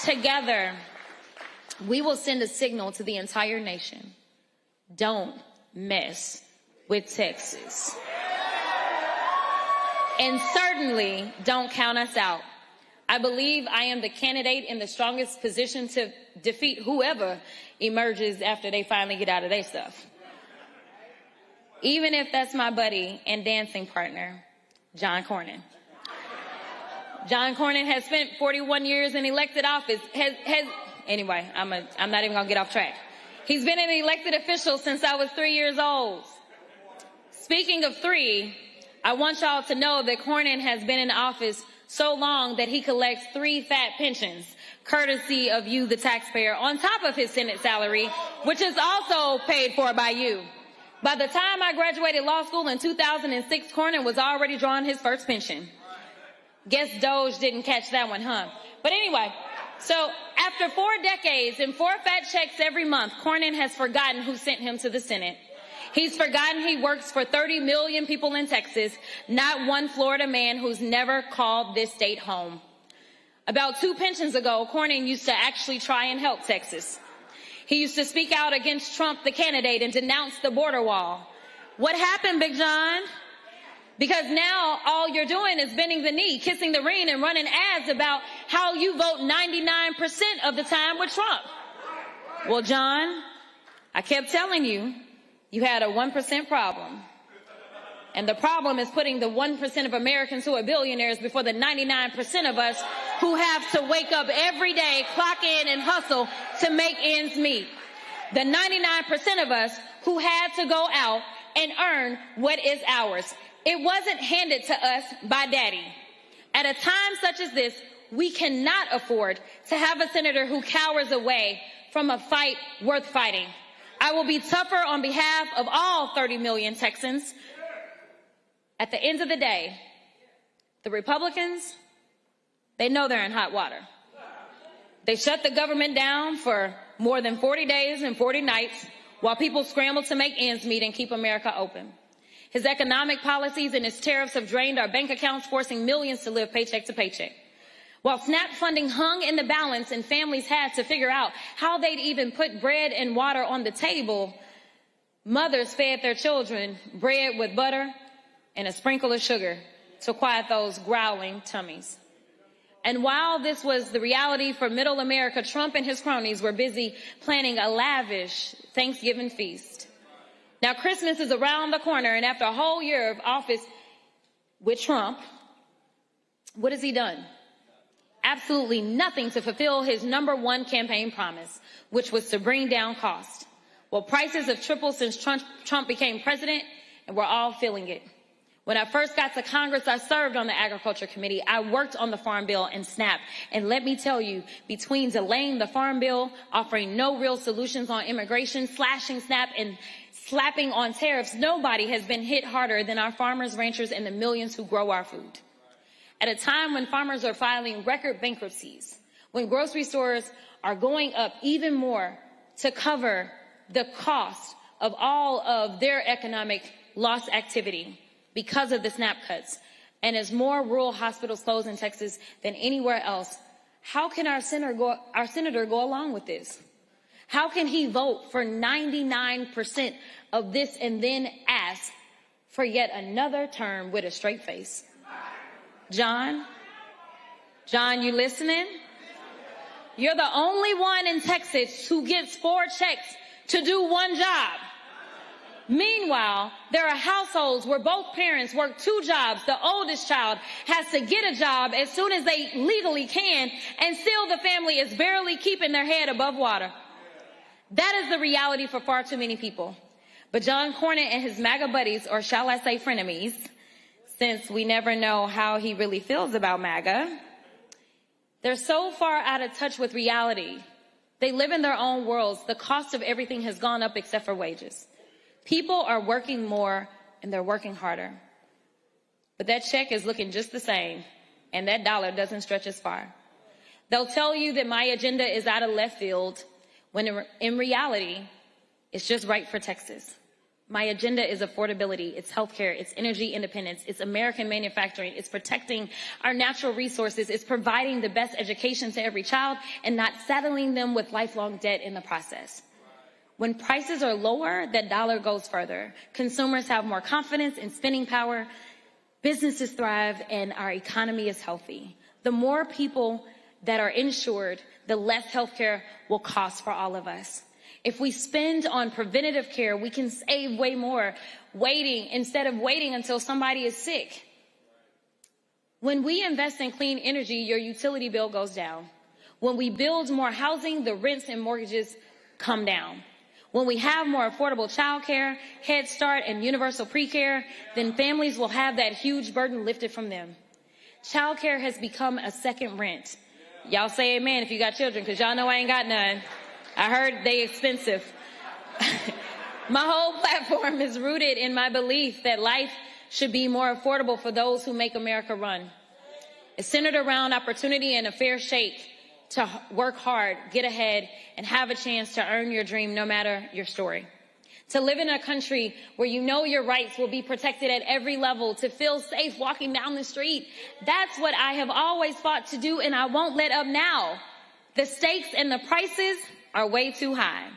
Together, we will send a signal to the entire nation. Don't mess with Texas. And certainly don't count us out. I believe I am the candidate in the strongest position to defeat whoever emerges after they finally get out of their stuff. Even if that's my buddy and dancing partner, John Cornyn. John Cornyn has spent 41 years in elected office. Anyway, I'm not even gonna get off track. He's been an elected official since I was 3 years old. Speaking of 3, I want y'all to know that Cornyn has been in office so long that he collects 3 fat pensions, courtesy of you, the taxpayer, on top of his Senate salary, which is also paid for by you. By the time I graduated law school in 2006, Cornyn was already drawing his first pension. Guess Doge didn't catch that one, huh? But anyway, so after 4 decades and 4 fat checks every month, Cornyn has forgotten who sent him to the Senate. He's forgotten he works for 30 million people in Texas, not one Florida man who's never called this state home. About 2 pensions ago, Cornyn used to actually try and help Texas. He used to speak out against Trump, the candidate, and denounce the border wall. What happened, Big John? Because now all you're doing is bending the knee, kissing the ring, and running ads about how you vote 99% of the time with Trump. Well, John, I kept telling you, you had a 1% problem. And the problem is putting the 1% of Americans who are billionaires before the 99% of us who have to wake up every day, clock in, and hustle to make ends meet. The 99% of us who had to go out and earn what is ours. It wasn't handed to us by Daddy. At a time such as this, we cannot afford to have a senator who cowers away from a fight worth fighting. I will be tougher on behalf of all 30 million Texans. At the end of the day, the Republicans, they know they're in hot water. They shut the government down for more than 40 days and 40 nights while people scramble to make ends meet and keep America open. His economic policies and his tariffs have drained our bank accounts, forcing millions to live paycheck to paycheck. While SNAP funding hung in the balance and families had to figure out how they'd even put bread and water on the table, mothers fed their children bread with butter and a sprinkle of sugar to quiet those growling tummies. And while this was the reality for middle America, Trump and his cronies were busy planning a lavish Thanksgiving feast. Now, Christmas is around the corner, and after a whole year of office with Trump, what has he done? Absolutely nothing to fulfill his #1 campaign promise, which was to bring down costs. Well, prices have tripled since Trump became president, and we're all feeling it. When I first got to Congress, I served on the Agriculture Committee. I worked on the Farm Bill and SNAP. And let me tell you, between delaying the Farm Bill, offering no real solutions on immigration, slashing SNAP, and slapping on tariffs, nobody has been hit harder than our farmers, ranchers, and the millions who grow our food. At a time when farmers are filing record bankruptcies, when grocery stores are going up even more to cover the cost of all of their economic loss activity because of the SNAP cuts, and as more rural hospitals close in Texas than anywhere else, how can our senator go along with this? How can he vote for 99% of this and then ask for yet another term with a straight face? John, you listening? You're the only one in Texas who gets 4 checks to do 1 job. Meanwhile, there are households where both parents work 2 jobs. The oldest child has to get a job as soon as they legally can, and still the family is barely keeping their head above water. That is the reality for far too many people. But John Cornyn and his MAGA buddies, or shall I say frenemies, since we never know how he really feels about MAGA, They're so far out of touch with reality. They live in their own worlds. The cost of everything has gone up except for wages. People are working more and they're working harder. But that check is looking just the same, and that dollar doesn't stretch as far. They'll tell you that my agenda is out of left field, when in reality, it's just right for Texas. My agenda is affordability, it's healthcare, it's energy independence, it's American manufacturing, it's protecting our natural resources, it's providing the best education to every child and not saddling them with lifelong debt in the process. When prices are lower, that dollar goes further. Consumers have more confidence in spending power, businesses thrive, and our economy is healthy. The more people that are insured, the less healthcare will cost for all of us. If we spend on preventative care, we can save way more instead of waiting until somebody is sick. When we invest in clean energy, your utility bill goes down. When we build more housing, the rents and mortgages come down. When we have more affordable child care, Head Start, and universal pre-care, then families will have that huge burden lifted from them. Child care has become a second rent. Y'all say amen if you got children, because y'all know I ain't got none. I heard they expensive. My whole platform is rooted in my belief that life should be more affordable for those who make America run. It's centered around opportunity and a fair shake to work hard, get ahead, and have a chance to earn your dream no matter your story. To live in a country where you know your rights will be protected at every level, to feel safe walking down the street. That's what I have always fought to do, and I won't let up now. The stakes and the prices are way too high.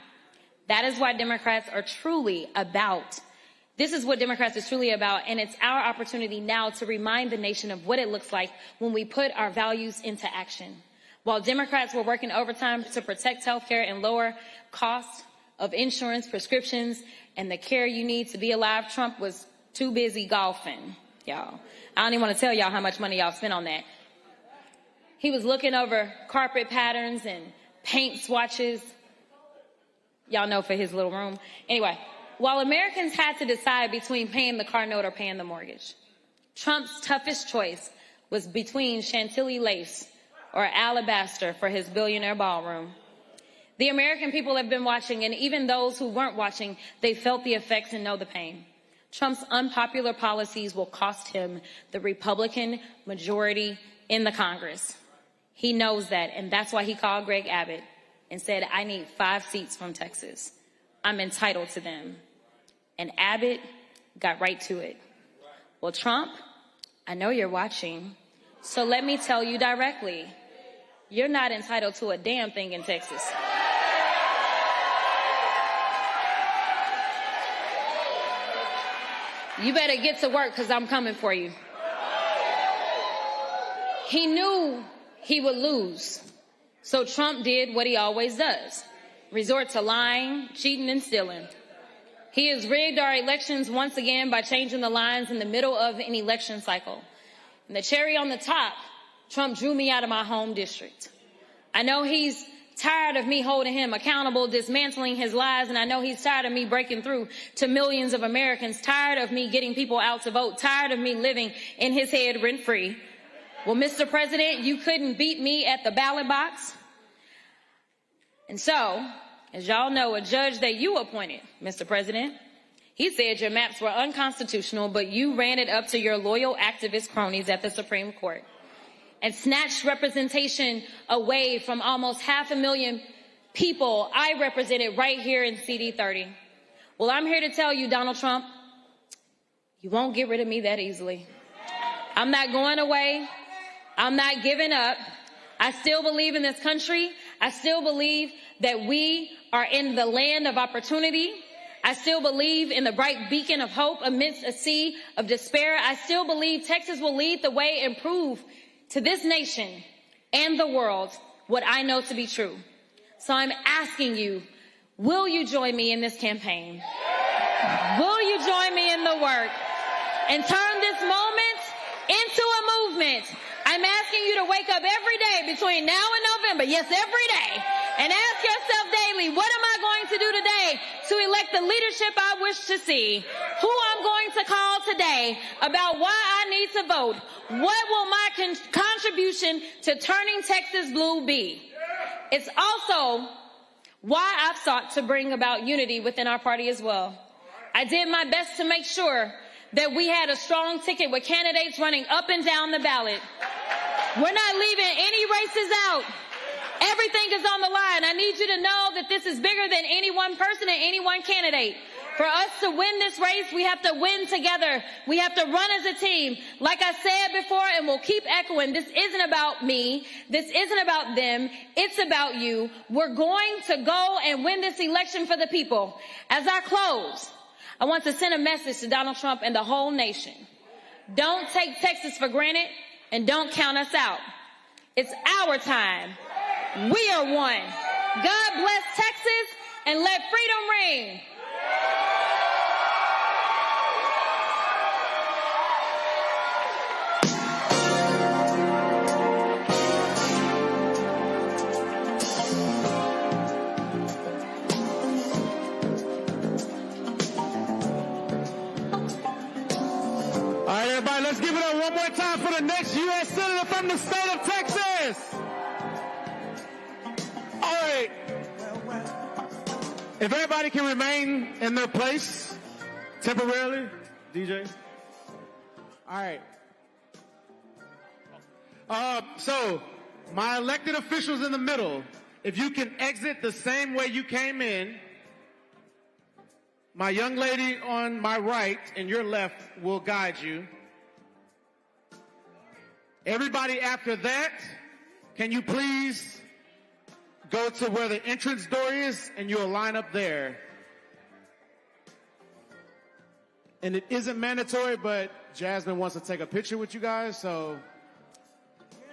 That is why Democrats are truly about. This is what Democrats is truly about, and it's our opportunity now to remind the nation of what it looks like when we put our values into action. While Democrats were working overtime to protect health care and lower costs of insurance, prescriptions, and the care you need to be alive, Trump was too busy golfing, y'all. I don't even want to tell y'all how much money y'all spent on that. He was looking over carpet patterns and paint swatches. Y'all know, for his little room. Anyway, while Americans had to decide between paying the car note or paying the mortgage, Trump's toughest choice was between Chantilly lace or alabaster for his billionaire ballroom. The American people have been watching, and even those who weren't watching, they felt the effects and know the pain. Trump's unpopular policies will cost him the Republican majority in the Congress. He knows that, and that's why he called Greg Abbott and said, I need 5 seats from Texas. I'm entitled to them. And Abbott got right to it. Well, Trump, I know you're watching, so let me tell you directly, you're not entitled to a damn thing in Texas. You better get to work, because I'm coming for you. He knew he would lose. So Trump did what he always does, resort to lying, cheating, and stealing. He has rigged our elections once again by changing the lines in the middle of an election cycle. And the cherry on the top, Trump drew me out of my home district. I know he's tired of me holding him accountable, dismantling his lies, and I know he's tired of me breaking through to millions of Americans, tired of me getting people out to vote, tired of me living in his head rent-free. Well, Mr. President, you couldn't beat me at the ballot box. And so, as y'all know, a judge that you appointed, Mr. President, he said your maps were unconstitutional, but you ran it up to your loyal activist cronies at the Supreme Court and snatched representation away from almost 500,000 people I represented right here in CD30. Well, I'm here to tell you, Donald Trump, you won't get rid of me that easily. I'm not going away. I'm not giving up. I still believe in this country. I still believe that we are in the land of opportunity. I still believe in the bright beacon of hope amidst a sea of despair. I still believe Texas will lead the way and prove to this nation and the world what I know to be true. So I'm asking you, will you join me in this campaign? Will you join me in the work and turn this moment into a movement? I'm asking you to wake up every day between now and November, yes, every day, and ask yourself daily, what am I going to do today to elect the leadership I wish to see? Who I'm going to call today say about why I need to vote. What will my contribution to turning Texas blue be? It's also why I've sought to bring about unity within our party as well. I did my best to make sure that we had a strong ticket with candidates running up and down the ballot. We're not leaving any races out. Everything is on the line. I need you to know that this is bigger than any one person and any one candidate. For us to win this race, we have to win together. We have to run as a team. Like I said before, and we'll keep echoing, this isn't about me. This isn't about them. It's about you. We're going to go and win this election for the people. As I close, I want to send a message to Donald Trump and the whole nation. Don't take Texas for granted and don't count us out. It's our time. We are one. God bless Texas and let freedom reign. All right, everybody, let's give it up one more time for the next U.S. Senator from the state of Texas. All right. If everybody can remain in their place temporarily, DJ. All right. So, my elected officials in the middle, if you can exit the same way you came in, my young lady on my right and your left will guide you. Everybody after that, can you please go to where the entrance door is and you'll line up there. And it isn't mandatory, but Jasmine wants to take a picture with you guys, so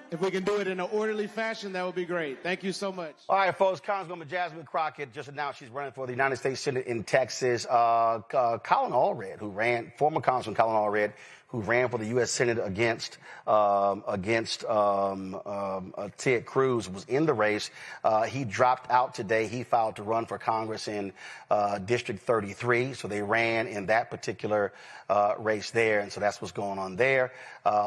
if we can do it in an orderly fashion, that would be great. Thank you so much. All right, folks, Congresswoman Jasmine Crockett just announced she's running for the United States Senate in Texas. Colin Allred, former Congressman Colin Allred, who ran for the U.S. Senate against Ted Cruz, was in the race. He dropped out today. He filed to run for Congress in District 33. So they ran in that particular race there. And so that's what's going on there.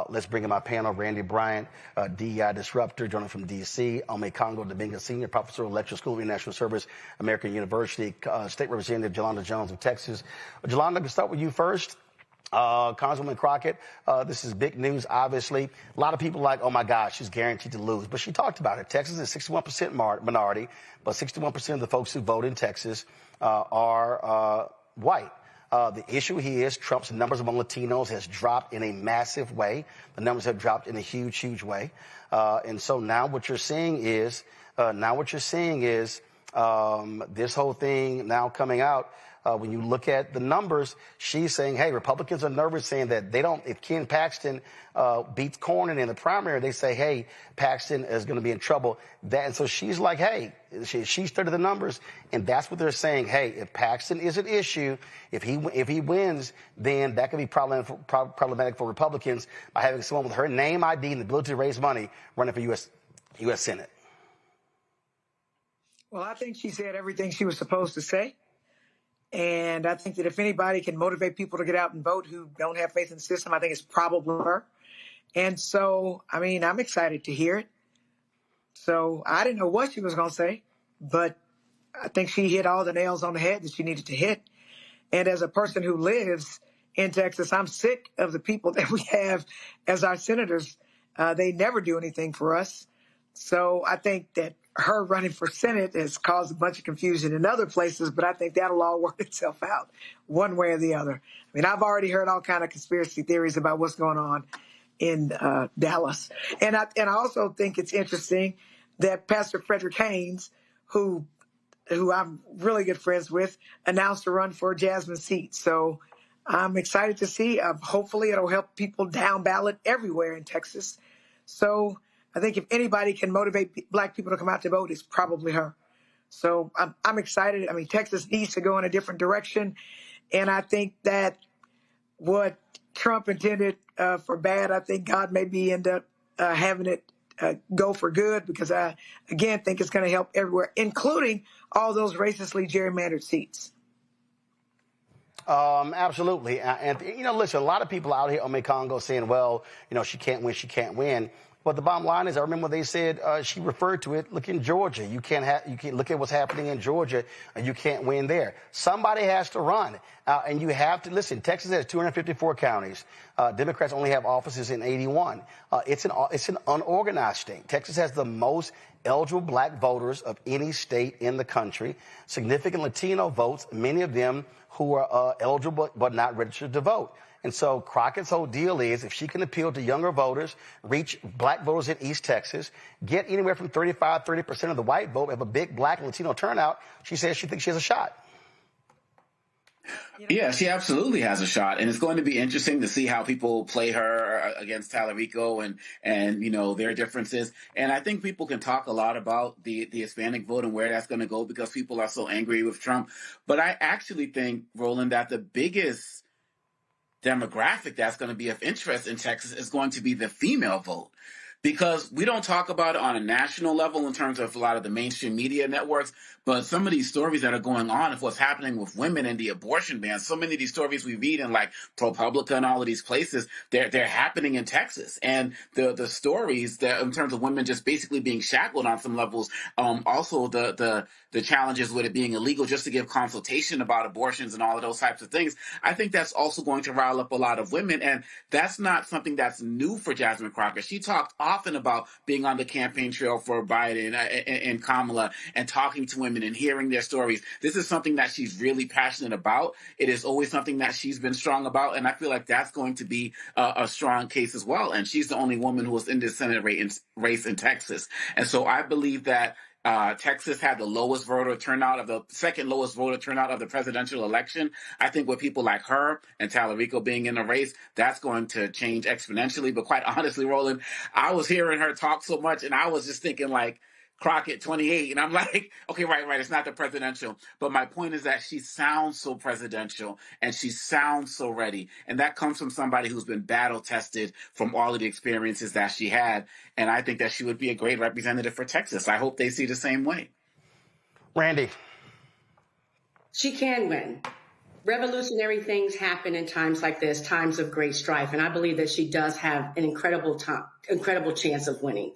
Let's bring in my panel, Randy Bryant, DEI disruptor, joining from D.C., Ome Congo Dominguez, Senior Professor of Electoral School of International Service, American University, State Representative Jolanda Jones of Texas. Jolanda, can start with you first. Congresswoman Crockett, this is big news, obviously. A lot of people are like, oh, my gosh, she's guaranteed to lose. But she talked about it. Texas is 61% minority, but 61% of the folks who vote in Texas are white. The issue here is Trump's numbers among Latinos has dropped in a massive way. The numbers have dropped in a huge, huge way. And so now what you're seeing is this whole thing now coming out. When you look at the numbers, she's saying, hey, Republicans are nervous, saying that if Ken Paxton beats Cornyn in the primary, they say, hey, Paxton is going to be in trouble. And so she's like, hey, she studied the numbers, and that's what they're saying. Hey, if Paxton is an issue, if he wins, then that could be problematic for Republicans by having someone with her name ID and the ability to raise money running for U.S. Senate. Well, I think she said everything she was supposed to say. And I think that if anybody can motivate people to get out and vote who don't have faith in the system, I think it's probably her. And so, I mean, I'm excited to hear it. So I didn't know what she was going to say, but I think she hit all the nails on the head that she needed to hit. And as a person who lives in Texas, I'm sick of the people that we have as our senators. They never do anything for us. So I think that her running for Senate has caused a bunch of confusion in other places, but I think that'll all work itself out one way or the other. I mean, I've already heard all kind of conspiracy theories about what's going on in Dallas. And I also think it's interesting that Pastor Frederick Haynes, who I'm really good friends with, announced a run for Jasmine's seat. So I'm excited to see. Hopefully it'll help people down ballot everywhere in Texas. So I think if anybody can motivate black people to come out to vote, it's probably her. So I'm excited. I mean, Texas needs to go in a different direction. And I think that what Trump intended for bad, I think God maybe end up having it go for good, because I, again, think it's going to help everywhere, including all those racistly gerrymandered seats. Absolutely. And, listen, a lot of people out here on Congo saying, well, she can't win. But the bottom line is, I remember they said, she referred to it, look in Georgia. You can't look at what's happening in Georgia, and you can't win there. Somebody has to run. And you have to, listen, Texas has 254 counties. Democrats only have offices in 81. It's an unorganized state. Texas has the most eligible black voters of any state in the country. Significant Latino votes, many of them who are eligible but not registered to vote. And so Crockett's whole deal is if she can appeal to younger voters, reach black voters in East Texas, get anywhere from 30% of the white vote, have a big black and Latino turnout, she says she thinks she has a shot. Yeah, she absolutely has a shot, and it's going to be interesting to see how people play her against Tallarico and their differences. And I think people can talk a lot about the Hispanic vote and where that's going to go because people are so angry with Trump. But I actually think, Roland, that the biggest demographic that's going to be of interest in Texas is going to be the female vote. Because we don't talk about it on a national level in terms of a lot of the mainstream media networks, but some of these stories that are going on of what's happening with women and the abortion ban, so many of these stories we read in like ProPublica and all of these places, they're happening in Texas. And the stories that in terms of women just basically being shackled on some levels, also the challenges with it being illegal just to give consultation about abortions and all of those types of things, I think that's also going to rile up a lot of women. And that's not something that's new for Jasmine Crockett. She talked often about being on the campaign trail for Biden and Kamala and talking to women and hearing their stories. This is something that she's really passionate about. It is always something that she's been strong about, and I feel like that's going to be a strong case as well. And she's the only woman who was in this Senate race in Texas. And so I believe that Texas had the lowest voter turnout the second lowest voter turnout of the presidential election. I think with people like her and Tallarico being in the race, that's going to change exponentially. But quite honestly, Roland, I was hearing her talk so much and I was just thinking like, Crockett 28, and I'm like, okay, right, it's not the presidential. But my point is that she sounds so presidential and she sounds so ready. And that comes from somebody who's been battle tested from all of the experiences that she had. And I think that she would be a great representative for Texas. I hope they see the same way. Randy. She can win. Revolutionary things happen in times like this, times of great strife. And I believe that she does have an incredible chance of winning.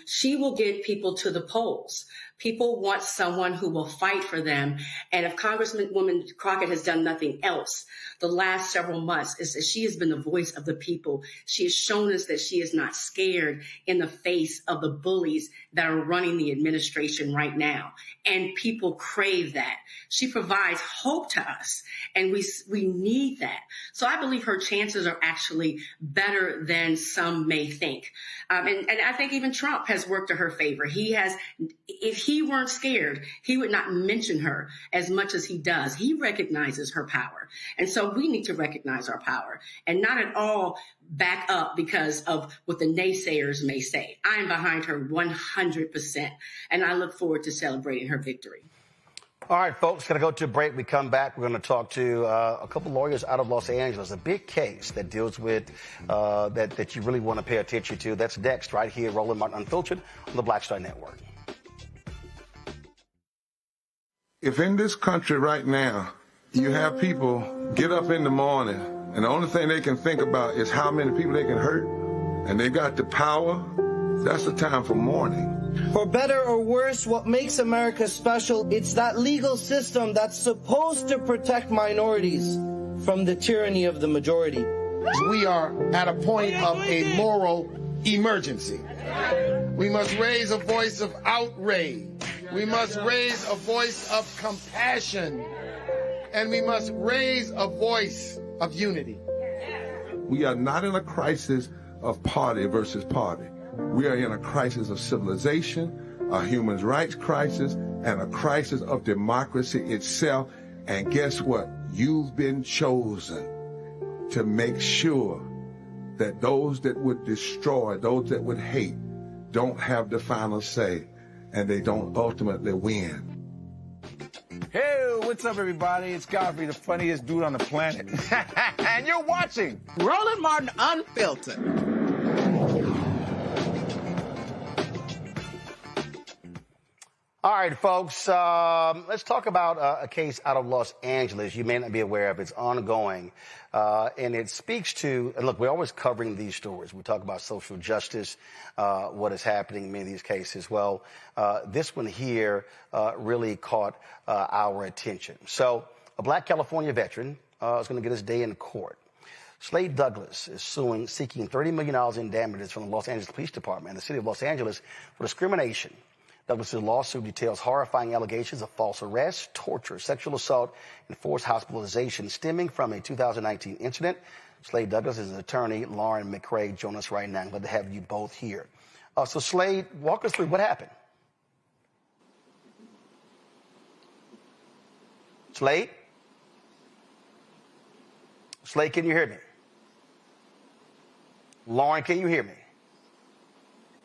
She will get people to the polls. People want someone who will fight for them. And if Congresswoman Crockett has done nothing else the last several months, is that she has been the voice of the people. She has shown us that she is not scared in the face of the bullies that are running the administration right now. And people crave that. She provides hope to us, and we need that. So I believe her chances are actually better than some may think. And I think even Trump has worked to her favor. If he weren't scared, he would not mention her as much as he does. He recognizes her power. And so we need to recognize our power and not at all back up because of what the naysayers may say. I am behind her 100%, and I look forward to celebrating her victory. All right, folks, going to go to a break. We come back. We're going to talk to a couple lawyers out of Los Angeles. A big case that deals with that you really want to pay attention to. That's next right here, Roland Martin Unfiltered on the Black Star Network. If in this country right now you have people get up in the morning and the only thing they can think about is how many people they can hurt, and they got the power, that's the time for mourning. For better or worse, what makes America special, it's that legal system that's supposed to protect minorities from the tyranny of the majority. We are at a point of a moral emergency. We must raise a voice of outrage. We must raise a voice of compassion. And we must raise a voice of unity. We are not in a crisis of party versus party. We are in a crisis of civilization, a human rights crisis, and a crisis of democracy itself. And guess what? You've been chosen to make sure that those that would destroy, those that would hate, don't have the final say, and they don't ultimately win. Hey, what's up, everybody? It's Godfrey, the funniest dude on the planet. And you're watching Roland Martin Unfiltered. All right, folks, let's talk about a case out of Los Angeles you may not be aware of. It's ongoing, and it speaks to, and look, we're always covering these stories. We talk about social justice, what is happening in many of these cases. Well, this one here really caught our attention. So a black California veteran is going to get his day in court. Slade Douglas is seeking $30 million in damages from the Los Angeles Police Department and the city of Los Angeles for discrimination. Douglas's lawsuit details horrifying allegations of false arrest, torture, sexual assault, and forced hospitalization stemming from a 2019 incident. Slade Douglas is his attorney, Lauren McRae, join us right now. I'm glad to have you both here. So Slade, walk us through what happened. Slade? Slade, can you hear me? Lauren, can you hear me?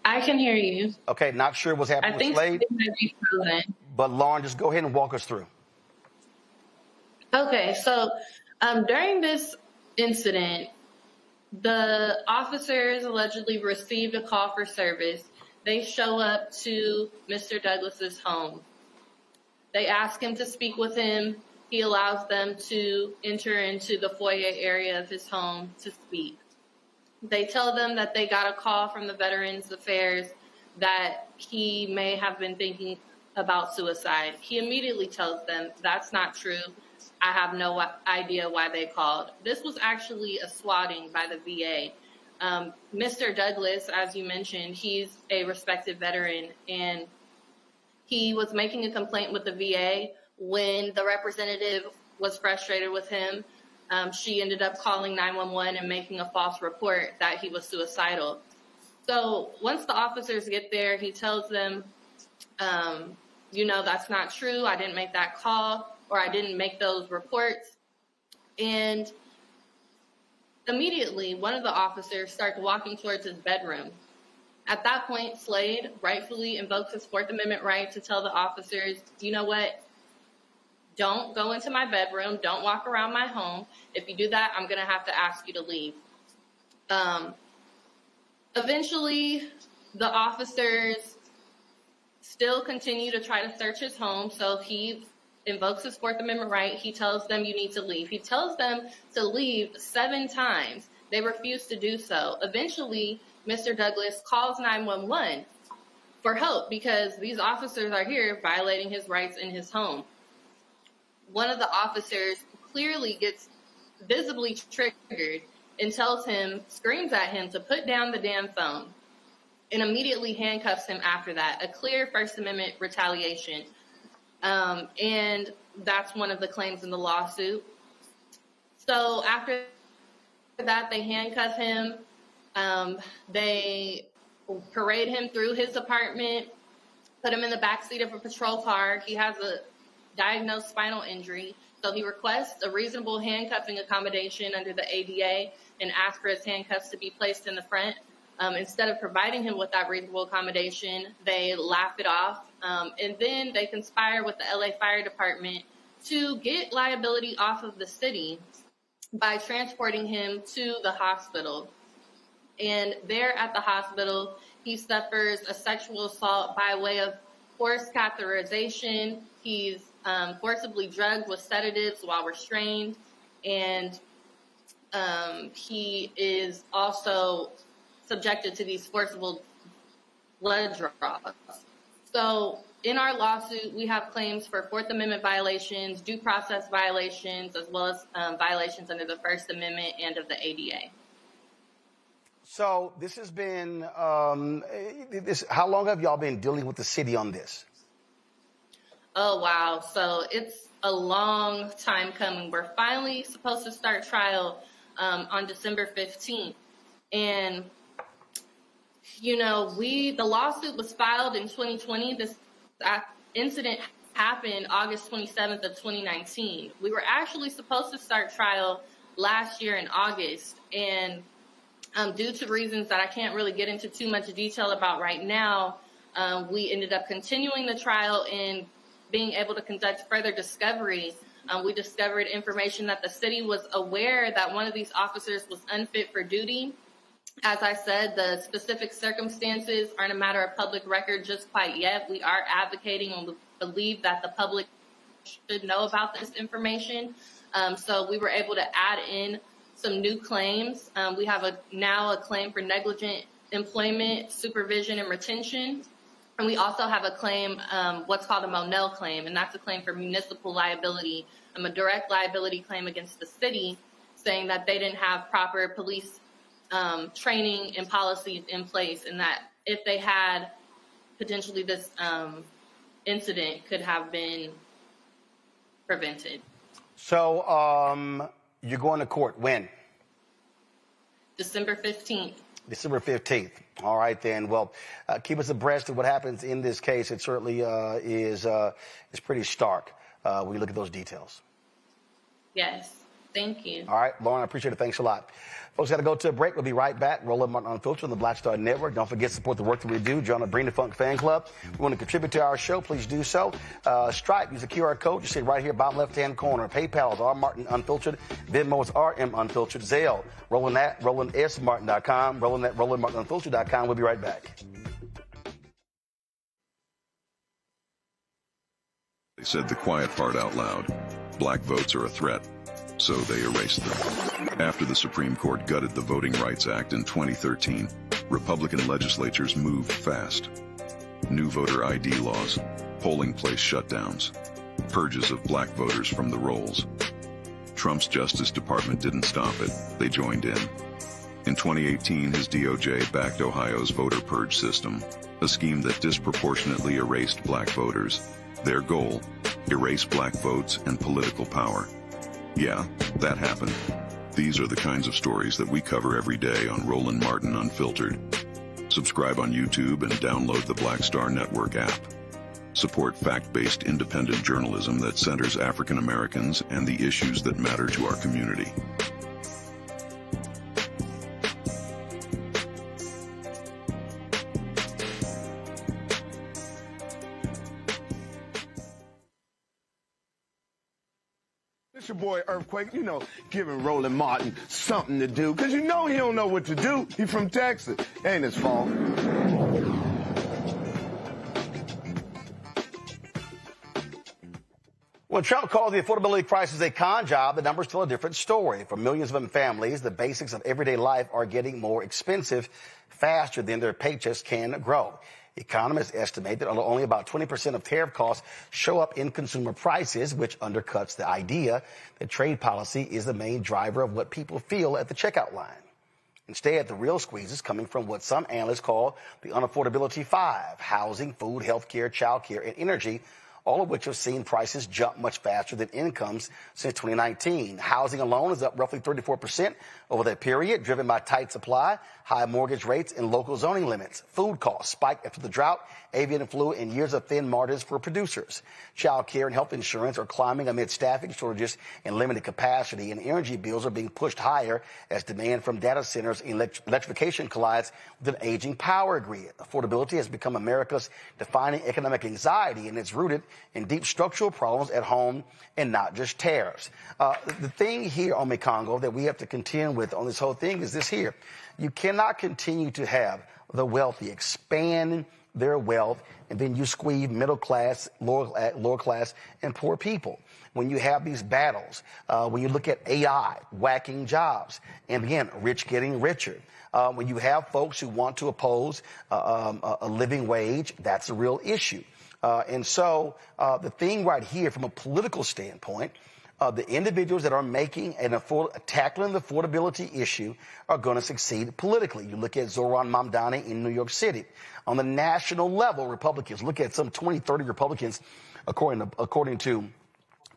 I can hear you. Okay, not sure what's happening with Slade. It might be frozen. But Lauren, just go ahead and walk us through. Okay, so during this incident, the officers allegedly received a call for service. They show up to Mr. Douglas's home. They ask him to speak with him. He allows them to enter into the foyer area of his home to speak. They tell them that they got a call from the Veterans Affairs that he may have been thinking about suicide. He immediately tells them that's not true. I have no idea why they called. This was actually a swatting by the VA. Mr. Douglas, as you mentioned, he's a respected veteran, and he was making a complaint with the VA when the representative was frustrated with him. She ended up calling 911 and making a false report that he was suicidal. So once the officers get there, he tells them, that's not true. I didn't make that call, or I didn't make those reports. And immediately, one of the officers starts walking towards his bedroom. At that point, Slade rightfully invokes his Fourth Amendment right to tell the officers, you know what? Don't go into my bedroom. Don't walk around my home. If you do that, I'm going to have to ask you to leave. Eventually, the officers still continue to try to search his home. So he invokes his Fourth Amendment right. He tells them you need to leave. He tells them to leave 7 times. They refuse to do so. Eventually, Mr. Douglas calls 911 for help because these officers are here violating his rights in his home. One of the officers clearly gets visibly triggered and screams at him to put down the damn phone, and immediately handcuffs him after that. A clear First Amendment retaliation. And that's one of the claims in the lawsuit. So after that, they handcuff him. They parade him through his apartment, put him in the backseat of a patrol car. He has a diagnosed spinal injury. So he requests a reasonable handcuffing accommodation under the ADA and asks for his handcuffs to be placed in the front. Instead of providing him with that reasonable accommodation, they laugh it off. And then they conspire with the LA Fire Department to get liability off of the city by transporting him to the hospital. And there at the hospital, he suffers a sexual assault by way of forced catheterization. He's forcibly drugged with sedatives while restrained, and he is also subjected to these forcible blood draws. So in our lawsuit, we have claims for Fourth Amendment violations, due process violations, as well as violations under the First Amendment and of the ADA. So this has been, how long have y'all been dealing with the city on this? Oh, wow. So it's a long time coming. We're finally supposed to start trial on December 15th. And, the lawsuit was filed in 2020. This incident happened August 27th of 2019. We were actually supposed to start trial last year in August. And due to reasons that I can't really get into too much detail about right now, we ended up continuing the trial and being able to conduct further discovery. We discovered information that the city was aware that one of these officers was unfit for duty. As I said, the specific circumstances aren't a matter of public record just quite yet. We are advocating and believe that the public should know about this information. So we were able to add in some new claims. We have now a claim for negligent employment, supervision, and retention. And we also have a claim, what's called a Monell claim, and that's a claim for municipal liability, a direct liability claim against the city, saying that they didn't have proper police training and policies in place, and that if they had, potentially this incident could have been prevented. So you're going to court when? December 15th. December 15th. All right, then. Well, keep us abreast of what happens in this case. It certainly is pretty stark when you look at those details. Yes. Thank you. All right, Lauren, I appreciate it. Thanks a lot. Folks, got to go to a break. We'll be right back. Roland Martin Unfiltered on the Black Star Network. Don't forget to support the work that we do. Join the Bring the Funk fan club. If you want to contribute to our show, please do so. Stripe, use the QR code. You see it right here, bottom left-hand corner. PayPal is R Martin Unfiltered. Venmo is RM Unfiltered. Zelle, Roland at RolandSMartin.com. Roland at RolandMartinUnfiltered.com. We'll be right back. They said the quiet part out loud. Black votes are a threat. So they erased them. After the Supreme Court gutted the Voting Rights Act in 2013, Republican legislatures moved fast. New voter ID laws, polling place shutdowns, purges of black voters from the rolls. Trump's Justice Department didn't stop it, they joined in. In 2018, his DOJ backed Ohio's voter purge system, a scheme that disproportionately erased black voters. Their goal, erase black votes and political power. Yeah, that happened. These are the kinds of stories that we cover every day on Roland Martin Unfiltered. Subscribe on YouTube and download the Black Star Network app. Support fact-based independent journalism that centers African Americans and the issues that matter to our community. It's your boy Earthquake, giving Roland Martin something to do, because he don't know what to do. He's from Texas. Ain't his fault. When Trump called the affordability crisis a con job, the numbers tell a different story. For millions of families, the basics of everyday life are getting more expensive faster than their paychecks can grow. Economists estimate that only about 20% of tariff costs show up in consumer prices, which undercuts the idea that trade policy is the main driver of what people feel at the checkout line. Instead, the real squeeze is coming from what some analysts call the unaffordability five: housing, food, healthcare, childcare, and energy, all of which have seen prices jump much faster than incomes since 2019. Housing alone is up roughly 34% over that period, driven by tight supply, high mortgage rates, and local zoning limits. Food costs spiked after the drought, avian flu, and years of thin margins for producers. Child care and health insurance are climbing amid staffing shortages and limited capacity, and energy bills are being pushed higher as demand from data centers and electrification collides with an aging power grid. Affordability has become America's defining economic anxiety, and it's rooted in deep structural problems at home and not just tariffs. The thing here on Congo that we have to contend with on this whole thing is this here. You cannot continue to have the wealthy expand their wealth and then you squeeze middle class, lower class, and poor people. When you have these battles, when you look at AI whacking jobs, and again, rich getting richer. When you have folks who want to oppose a living wage, that's a real issue. And so the thing right here from a political standpoint, the individuals that are making and tackling the affordability issue are going to succeed politically. You look at Zoran Mamdani in New York City. On the national level, Republicans, look at some 20, 30 Republicans, according to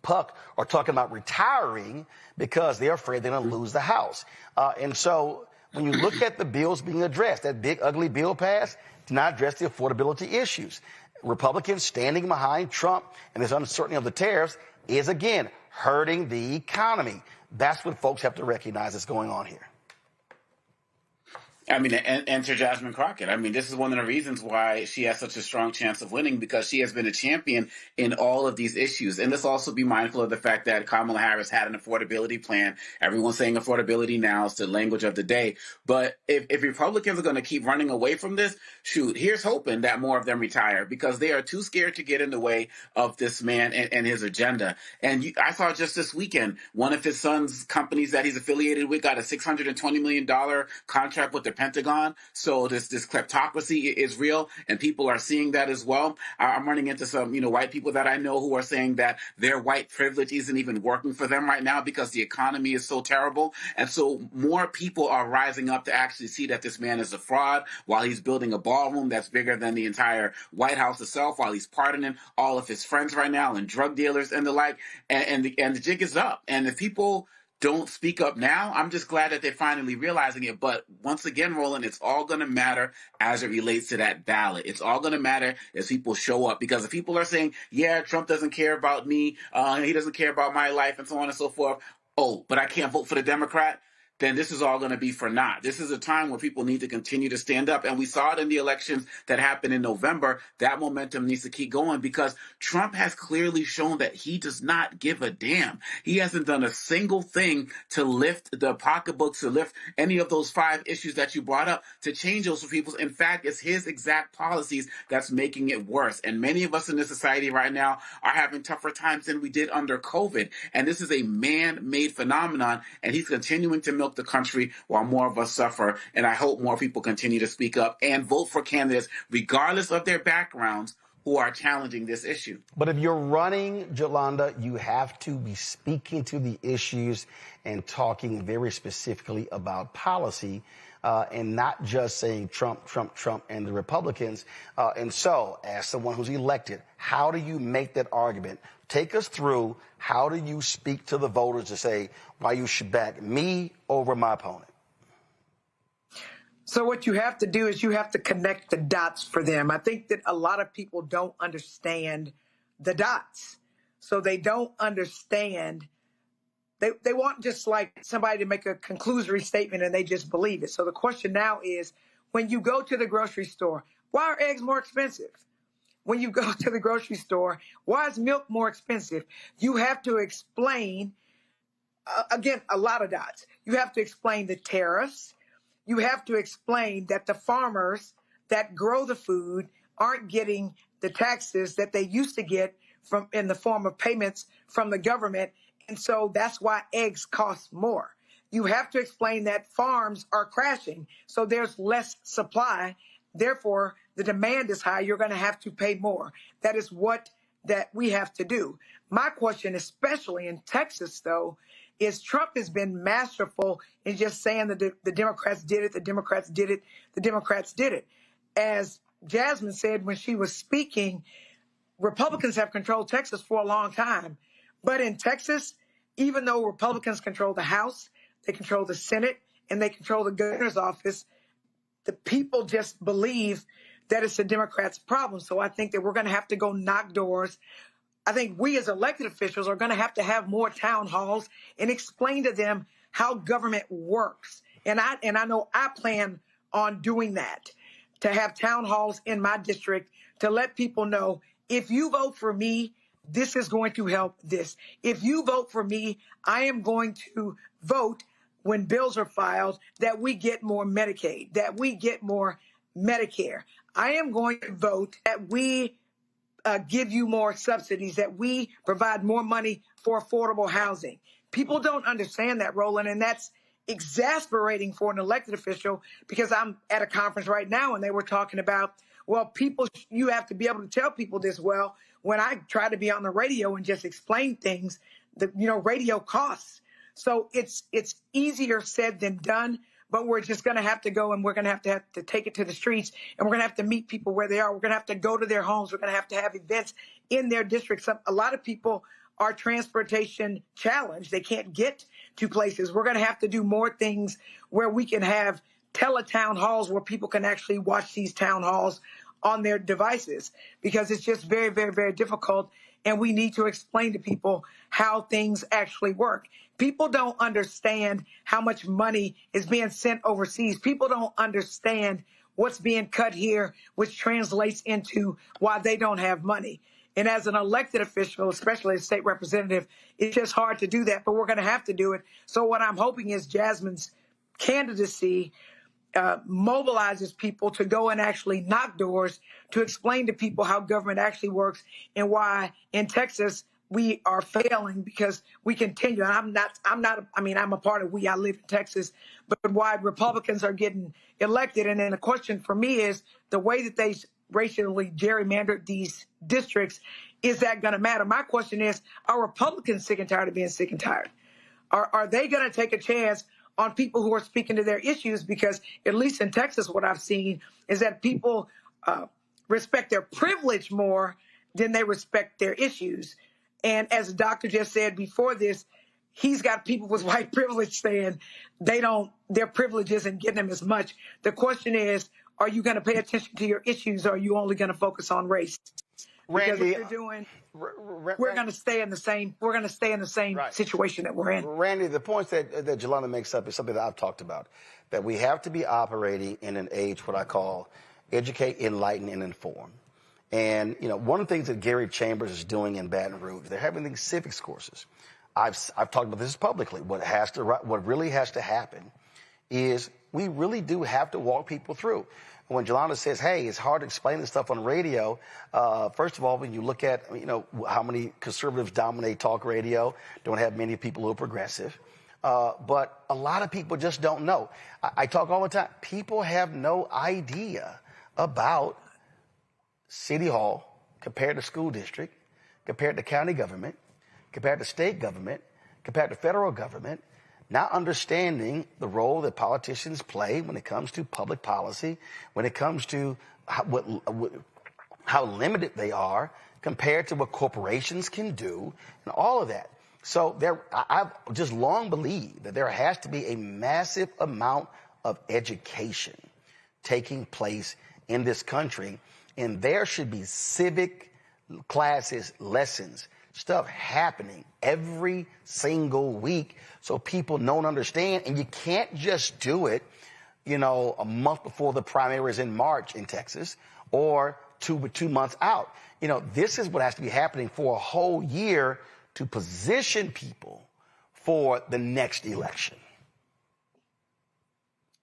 Puck, are talking about retiring because they're afraid they're going to lose the House. And so when you look at the bills being addressed, that big, ugly bill passed did not address the affordability issues. Republicans standing behind Trump and this uncertainty of the tariffs is, again, hurting the economy. That's what folks have to recognize is going on here. I mean, and to Jasmine Crockett. I mean, this is one of the reasons why she has such a strong chance of winning, because she has been a champion in all of these issues. And let's also be mindful of the fact that Kamala Harris had an affordability plan. Everyone's saying affordability now is the language of the day. But if Republicans are going to keep running away from this, shoot, here's hoping that more of them retire, because they are too scared to get in the way of this man and his agenda. And I saw just this weekend, one of his son's companies that he's affiliated with got a $620 million contract with the Pentagon. So this kleptocracy is real, and people are seeing that as well. I'm running into some, white people that I know who are saying that their white privilege isn't even working for them right now because the economy is so terrible. And so more people are rising up to actually see that this man is a fraud, while he's building a ballroom that's bigger than the entire White House itself, while he's pardoning all of his friends right now and drug dealers and the like. And the jig is up. And if people don't speak up now, I'm just glad that they're finally realizing it. But once again, Roland, it's all going to matter as it relates to that ballot. It's all going to matter as people show up. Because if people are saying, yeah, Trump doesn't care about me, he doesn't care about my life, and so on and so forth, oh, but I can't vote for the Democrat, then this is all going to be for naught. This is a time where people need to continue to stand up. And we saw it in the elections that happened in November. That momentum needs to keep going, because Trump has clearly shown that he does not give a damn. He hasn't done a single thing to lift the pocketbooks, to lift any of those 5 issues that you brought up, to change those for people. In fact, it's his exact policies that's making it worse. And many of us in this society right now are having tougher times than we did under COVID. And this is a man-made phenomenon, and he's continuing to milk the country while more of us suffer. And I hope more people continue to speak up and vote for candidates, regardless of their backgrounds, who are challenging this issue. But if you're running, Jolanda, you have to be speaking to the issues and talking very specifically about policy, and not just saying Trump, Trump, Trump, and the Republicans. And so, as someone who's elected, how do you make that argument? Take us through, how do you speak to the voters to say why you should back me over my opponent? So what you have to do is you have to connect the dots for them. I think that a lot of people don't understand the dots. So they don't understand. They want just like somebody to make a conclusory statement and they just believe it. So the question now is, when you go to the grocery store, why are eggs more expensive? When you go to the grocery store, why is milk more expensive? You have to explain, again, a lot of dots. You have to explain the tariffs. You have to explain that the farmers that grow the food aren't getting the taxes that they used to get from in the form of payments from the government. And so that's why eggs cost more. You have to explain that farms are crashing, so there's less supply. Therefore, the demand is high. You're going to have to pay more. That is what that we have to do. My question, especially in Texas, though, is Trump has been masterful in just saying that the Democrats did it, the Democrats did it, the Democrats did it. As Jasmine said when she was speaking, Republicans have controlled Texas for a long time. But in Texas, even though Republicans control the House, they control the Senate, and they control the governor's office, the people just believe that it's the Democrats' problem. So I think that we're going to have to go knock doors. I think we as elected officials are going to have more town halls and explain to them how government works. And I know I plan on doing that, to have town halls in my district to let people know, if you vote for me, this is going to help this. If you vote for me, I am going to vote when bills are filed that we get more Medicaid, that we get more Medicare. I am going to vote that we give you more subsidies, that we provide more money for affordable housing. People don't understand that, Roland, and that's exasperating for an elected official, because I'm at a conference right now and they were talking about, well, people, you have to be able to tell people this. Well, when I try to be on the radio and just explain things, radio costs. So it's easier said than done, but we're just going to have to go, and we're going to have to take it to the streets, and we're going to have to meet people where they are. We're going to have to go to their homes. We're going to have events in their districts. A lot of people are transportation challenged. They can't get to places. We're going to have to do more things where we can have tele-town halls where people can actually watch these town halls on their devices, because it's just very, very, very difficult. And we need to explain to people how things actually work. People don't understand how much money is being sent overseas. People don't understand what's being cut here, which translates into why they don't have money. And as an elected official, especially a state representative, it's just hard to do that, but we're going to have to do it. So what I'm hoping is Jasmine's candidacy mobilizes people to go and actually knock doors to explain to people how government actually works and why in Texas we are failing because we continue. And I'm a part of I live in Texas, but why Republicans are getting elected. And then the question for me is the way that they racially gerrymandered these districts, is that going to matter? My question is, are Republicans sick and tired of being sick and tired? Are they going to take a chance on people who are speaking to their issues? Because at least in Texas, what I've seen is that people respect their privilege more than they respect their issues. And as the doctor just said before this, he's got people with white privilege saying their privilege isn't getting them as much. The question is, are you going to pay attention to your issues, or are you only going to focus on race? Because Randy, what you're doing, we're going to stay in the same. We're going to stay in the same situation that we're in. Randy, the points that Jelana makes up is something that I've talked about. That we have to be operating in an age what I call educate, enlighten, and inform. And one of the things that Gary Chambers is doing in Baton Rouge, they're having these civics courses. I've talked about this publicly. What really has to happen is we really do have to walk people through. When Jelana says, hey, it's hard to explain this stuff on radio, first of all, when you look at, how many conservatives dominate talk radio, don't have many people who are progressive. But a lot of people just don't know. I talk all the time. People have no idea about City Hall compared to school district, compared to county government, compared to state government, compared to federal government, not understanding the role that politicians play when it comes to public policy, when it comes to how limited they are compared to what corporations can do, and all of that. So I've just long believed that there has to be a massive amount of education taking place in this country, and there should be civic classes, lessons, stuff happening every single week so people know and understand. And you can't just do it, a month before the primaries in March in Texas or two months out. This is what has to be happening for a whole year to position people for the next election.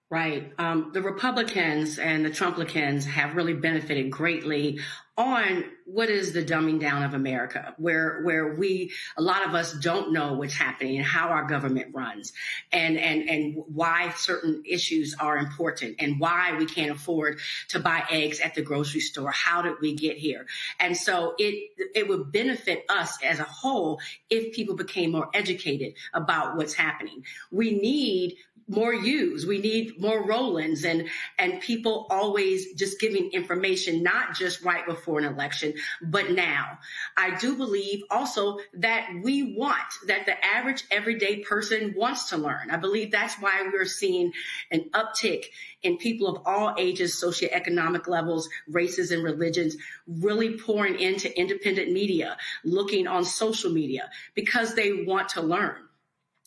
Right. The Republicans and the Trumplicans have really benefited greatly on what is the dumbing down of America, where a lot of us don't know what's happening and how our government runs and why certain issues are important and why we can't afford to buy eggs at the grocery store. How did we get here? And so it would benefit us as a whole if people became more educated about what's happening. We need more U's. We need more Rolands and people always just giving information, not just right before an election, but now. I do believe also that that the average everyday person wants to learn. I believe that's why we're seeing an uptick in people of all ages, socioeconomic levels, races, and religions really pouring into independent media, looking on social media because they want to learn.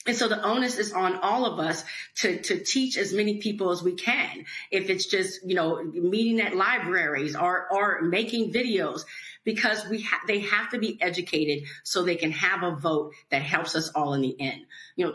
And so the onus is on all of us to teach as many people as we can. If it's just, meeting at libraries or making videos, because they have to be educated so they can have a vote that helps us all in the end.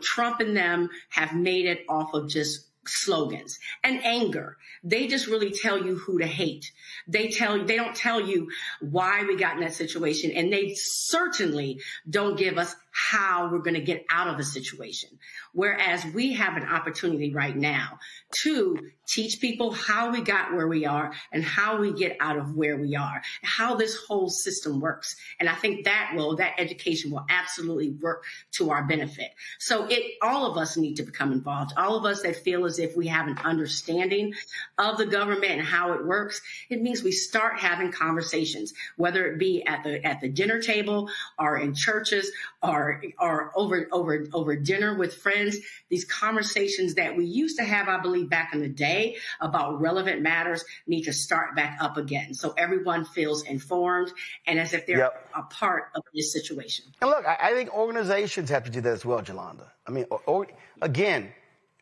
Trump and them have made it off of just slogans and anger. They just really tell you who to hate. They don't tell you why we got in that situation. And they certainly don't give us how we're going to get out of the situation. Whereas we have an opportunity right now to teach people how we got where we are and how we get out of where we are, how this whole system works. And I think that education will absolutely work to our benefit. So all of us need to become involved. All of us that feel as if we have an understanding of the government and how it works, it means we start having conversations, whether it be at the dinner table or in churches or over dinner with friends. These conversations that we used to have, I believe, happening back in the day about relevant matters need to start back up again. So everyone feels informed and as if they're a part of this situation. And look, I think organizations have to do that as well, Jolanda. I mean, again,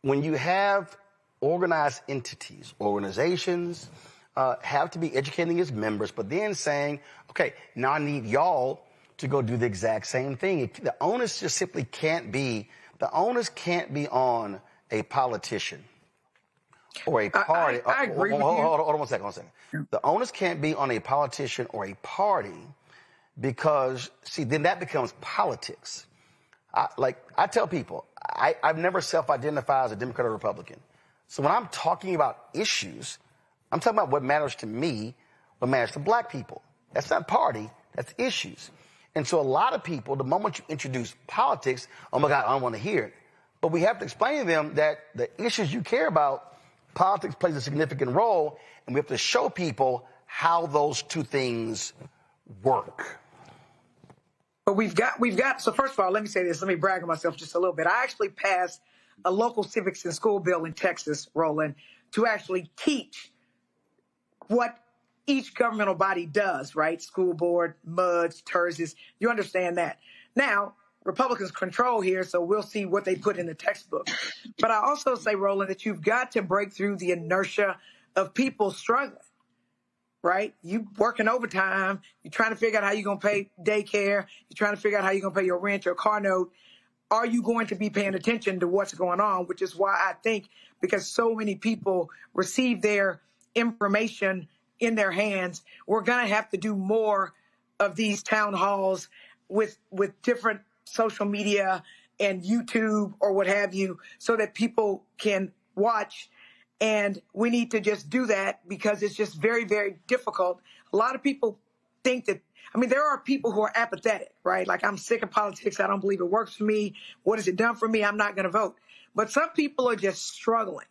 when you have organized entities, organizations have to be educating its members, but then saying, okay, now I need y'all to go do the exact same thing. The onus just simply can't be, the onus can't be on a politician or a party. I agree with you. Hold on one second. The onus can't be on a politician or a party because, see, then that becomes politics. I tell people, I've never self-identified as a Democrat or Republican. So when I'm talking about issues, I'm talking about what matters to me, what matters to black people. That's not party, that's issues. And so a lot of people, the moment you introduce politics, oh my God, I don't want to hear it. But we have to explain to them that the issues you care about, politics plays a significant role, and we have to show people how those two things work. But we've got, so first of all, let me say this, let me brag on myself just a little bit. I actually passed a local civics and school bill in Texas, Roland, to actually teach what each governmental body does, right? School board, MUDs, TERSs, you understand that. Now, Republicans control here, so we'll see what they put in the textbook. But I also say, Roland, that you've got to break through the inertia of people struggling, right? You working overtime, you're trying to figure out how you're going to pay daycare, you're trying to figure out how you're going to pay your rent, your car note. Are you going to be paying attention to what's going on? Which is why I think because so many people receive their information in their hands, we're going to have to do more of these town halls with different social media and YouTube or what have you so that people can watch. And we need to just do that because it's just very, very difficult. A lot of people think that, I mean, there are people who are apathetic, right? Like, I'm sick of politics. I don't believe it works for me. What has it done for me? I'm not going to vote. But some people are just struggling.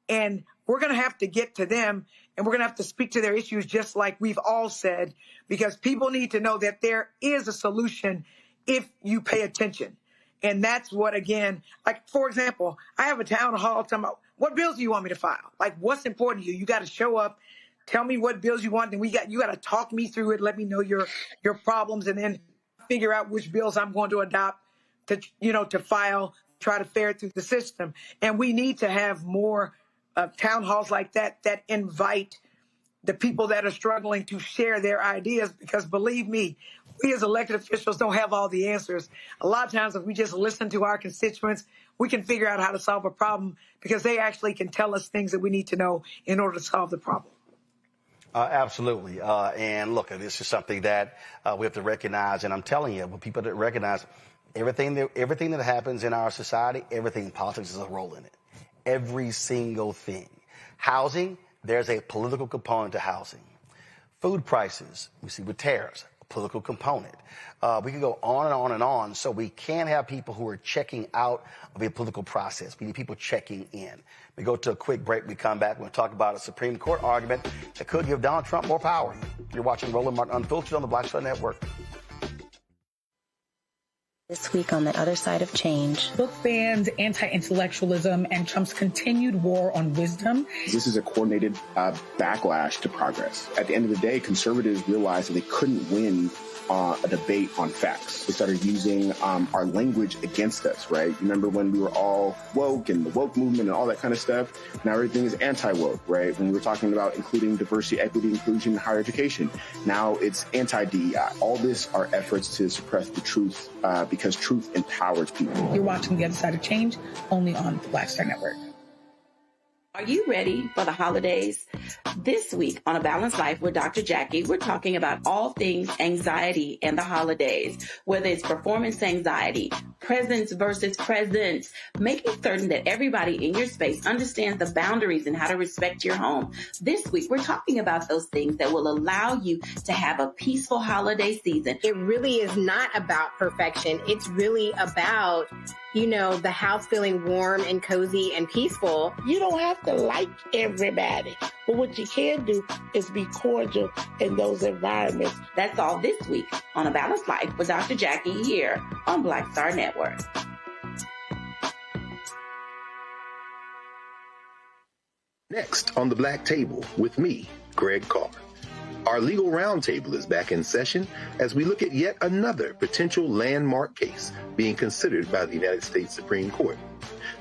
And we're going to have to get to them and we're going to have to speak to their issues just like we've all said, because people need to know that there is a solution if you pay attention. And that's what, again, like, for example, I have a town hall talking about what bills do you want me to file? Like, what's important to you? You got to show up, tell me what bills you want, and you got to talk me through it, let me know your problems, and then figure out which bills I'm going to adopt to file, try to ferret through the system. And we need to have more town halls like that invite the people that are struggling to share their ideas, because believe me, we as elected officials don't have all the answers. A lot of times if we just listen to our constituents, we can figure out how to solve a problem because they actually can tell us things that we need to know in order to solve the problem. Absolutely. And look, this is something that we have to recognize. And I'm telling you, when people that recognize everything that happens in our society, everything, politics has a role in it. Every single thing. Housing, there's a political component to housing. Food prices, we see with tariffs, a political component. We can go on and on and on. So we can't have people who are checking out of a political process. We need people checking in. We go to a quick break. We come back. We'll talk about a Supreme Court argument that could give Donald Trump more power. You're watching Roland Martin Unfiltered on the Black Star Network. This week on The Other Side of Change. Book bans anti-intellectualism and Trump's continued war on wisdom. This is a coordinated backlash to progress. At the end of the day, conservatives realized that they couldn't win a debate on facts. They started using our language against us, right? Remember when we were all woke and the woke movement and all that kind of stuff? Now everything is anti-woke, right? When we were talking about including diversity, equity, inclusion, higher education, now it's anti-DEI. All this are efforts to suppress the truth because truth empowers people. You're watching The Other Side of Change only on the Black Star Network. Are you ready for the holidays? This week on A Balanced Life with Dr. Jackie, we're talking about all things anxiety and the holidays, whether it's performance anxiety, presence versus presence, making certain that everybody in your space understands the boundaries and how to respect your home. This week, we're talking about those things that will allow you to have a peaceful holiday season. It really is not about perfection. It's really about, the house feeling warm and cozy and peaceful. You don't have to like everybody, but what you can do is be cordial in those environments. That's all this week on A Balanced Life with Dr. Jackie here on Black Star Network. Next on the Black Table with me, Greg Carr. Our legal roundtable is back in session as we look at yet another potential landmark case being considered by the United States Supreme Court.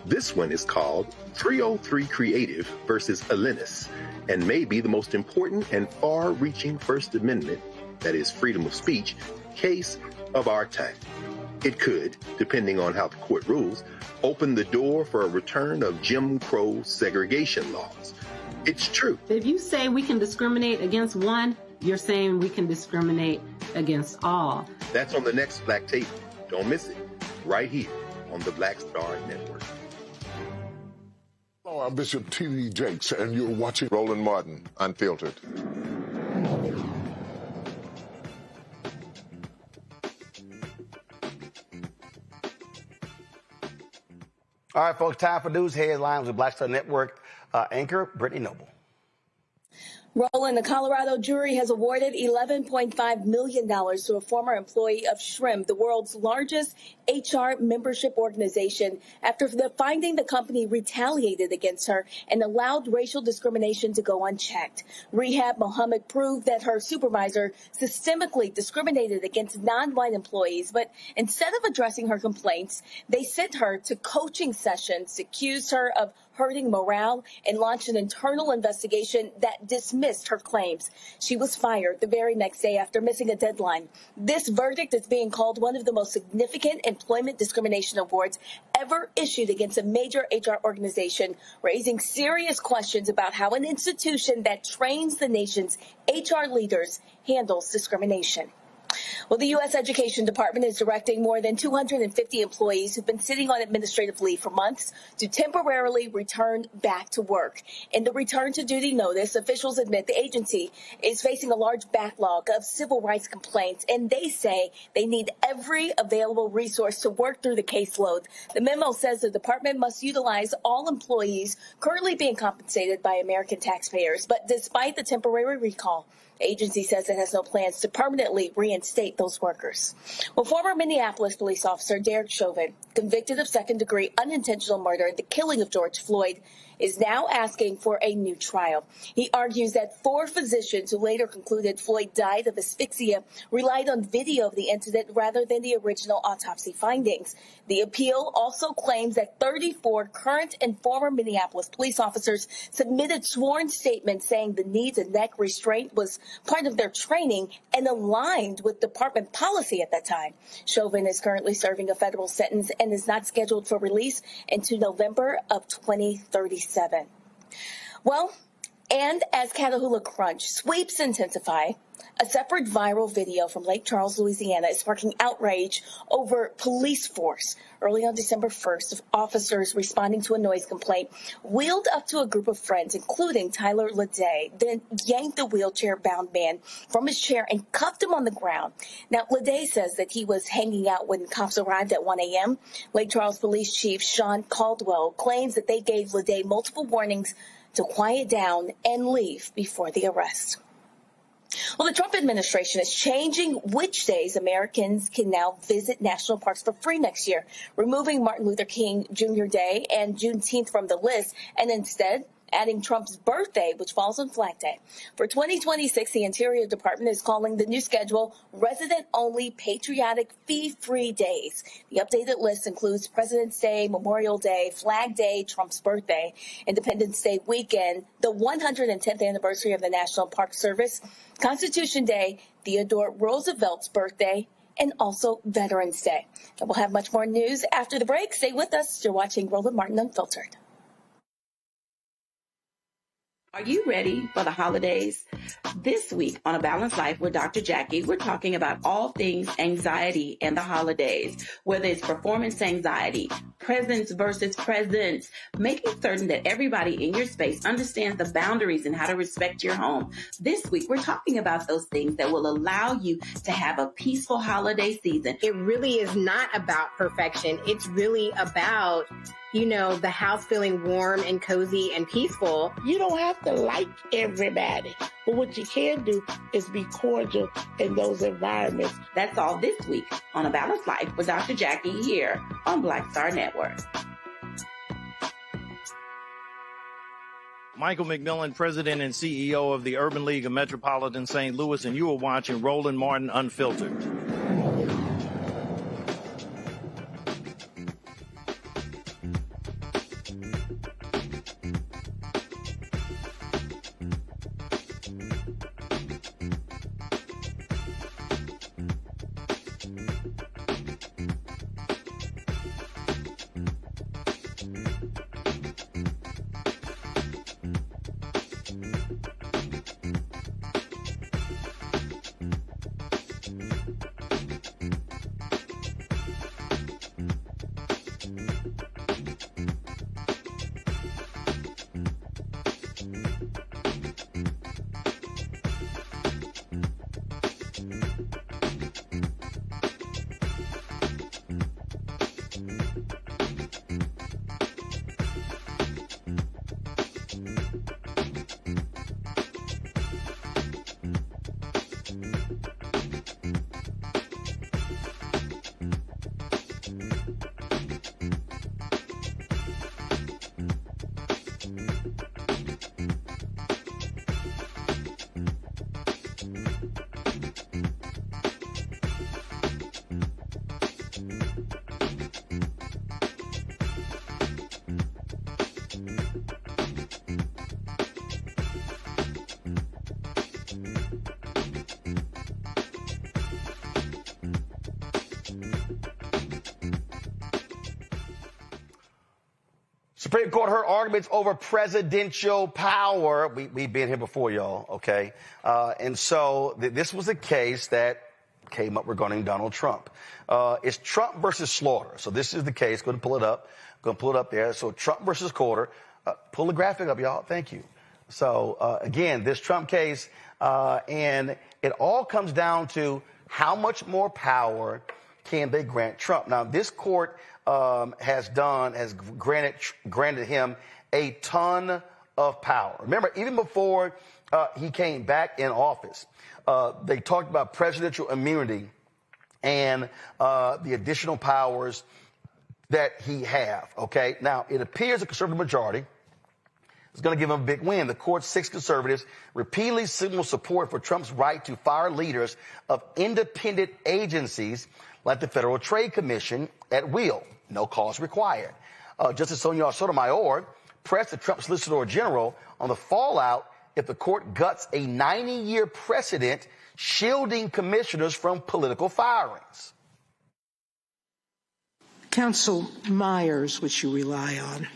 This one is called 303 Creative versus Alennis, and may be the most important and far-reaching First Amendment, that is freedom of speech, case of our time. It could, depending on how the court rules, open the door for a return of Jim Crow segregation laws. It's true. If you say we can discriminate against one, you're saying we can discriminate against all. That's on the next Black Table. Don't miss it. Right here on the Black Star Network. Hello, I'm Bishop T.D. Jakes, and you're watching Roland Martin Unfiltered. All right, folks, time for news headlines with Black Star Network anchor Brittany Noble. Roland, the Colorado jury has awarded $11.5 million to a former employee of SHRM, the world's largest HR membership organization, after finding the company retaliated against her and allowed racial discrimination to go unchecked. Rehab Mohammed proved that her supervisor systemically discriminated against non-white employees, but instead of addressing her complaints, they sent her to coaching sessions, accused her of hurting morale, and launched an internal investigation that dismissed her claims. She was fired the very next day after missing a deadline. This verdict is being called one of the most significant employment discrimination awards ever issued against a major HR organization, raising serious questions about how an institution that trains the nation's HR leaders handles discrimination. Well, the U.S. Education Department is directing more than 250 employees who've been sitting on administrative leave for months to temporarily return back to work. In the return to duty notice, officials admit the agency is facing a large backlog of civil rights complaints, and they say they need every available resource to work through the caseload. The memo says the department must utilize all employees currently being compensated by American taxpayers. But despite the temporary recall, the agency says it has no plans to permanently reinstate those workers. Well, former Minneapolis police officer Derek Chauvin, convicted of second-degree unintentional murder in the killing of George Floyd, is now asking for a new trial. He argues that 4 physicians who later concluded Floyd died of asphyxia relied on video of the incident rather than the original autopsy findings. The appeal also claims that 34 current and former Minneapolis police officers submitted sworn statements saying the knees and neck restraint was part of their training and aligned with department policy at that time. Chauvin is currently serving a federal sentence and is not scheduled for release until November of 2037. Well, and as Catahoula Crunch sweeps intensify, a separate viral video from Lake Charles, Louisiana is sparking outrage over police force. Early on December 1st, officers responding to a noise complaint wheeled up to a group of friends, including Tyler Leday, then yanked the wheelchair-bound man from his chair and cuffed him on the ground. Now, Leday says that he was hanging out when cops arrived at 1 a.m. Lake Charles Police Chief Sean Caldwell claims that they gave Leday multiple warnings to quiet down and leave before the arrest. Well, the Trump administration is changing which days Americans can now visit national parks for free next year, removing Martin Luther King Jr. Day and Juneteenth from the list, and instead adding Trump's birthday, which falls on Flag Day. For 2026, the Interior Department is calling the new schedule resident-only patriotic fee-free days. The updated list includes President's Day, Memorial Day, Flag Day, Trump's birthday, Independence Day weekend, the 110th anniversary of the National Park Service, Constitution Day, Theodore Roosevelt's birthday, and also Veterans Day. And we'll have much more news after the break. Stay with us. You're watching Roland Martin Unfiltered. Are you ready for the holidays? This week on A Balanced Life with Dr. Jackie, we're talking about all things anxiety and the holidays, whether it's performance anxiety, presence versus presence, making certain that everybody in your space understands the boundaries and how to respect your home. This week, we're talking about those things that will allow you to have a peaceful holiday season. It really is not about perfection. It's really about, you know, the house feeling warm and cozy and peaceful. You don't have to like everybody, but what you can do is be cordial in those environments. That's all this week on A Balanced Life with Dr. Jackie here on Black Star Network. Michael McMillan, President and CEO of the Urban League of Metropolitan St. Louis, and you are watching Roland Martin Unfiltered. Supreme Court heard arguments over presidential power. We've been here before, y'all, okay? And so this was a case that came up regarding Donald Trump. It's Trump versus Slaughter. So this is the case. Go ahead and pull it up. Go and pull it up there. So Trump versus Slaughter. Pull the graphic up, y'all. Thank you. So, again, this Trump case, and it all comes down to how much more power can they grant Trump. Now, this court has granted him a ton of power. Remember, even before he came back in office, they talked about presidential immunity and the additional powers that he have. Okay, now it appears the conservative majority is going to give him a big win. The court's 6 conservatives repeatedly signaled support for Trump's right to fire leaders of independent agencies like the Federal Trade Commission at will, no cause required. Justice Sonia Sotomayor pressed the Trump Solicitor General on the fallout if the court guts a 90-year precedent shielding commissioners from political firings. Counsel Myers, which you rely on,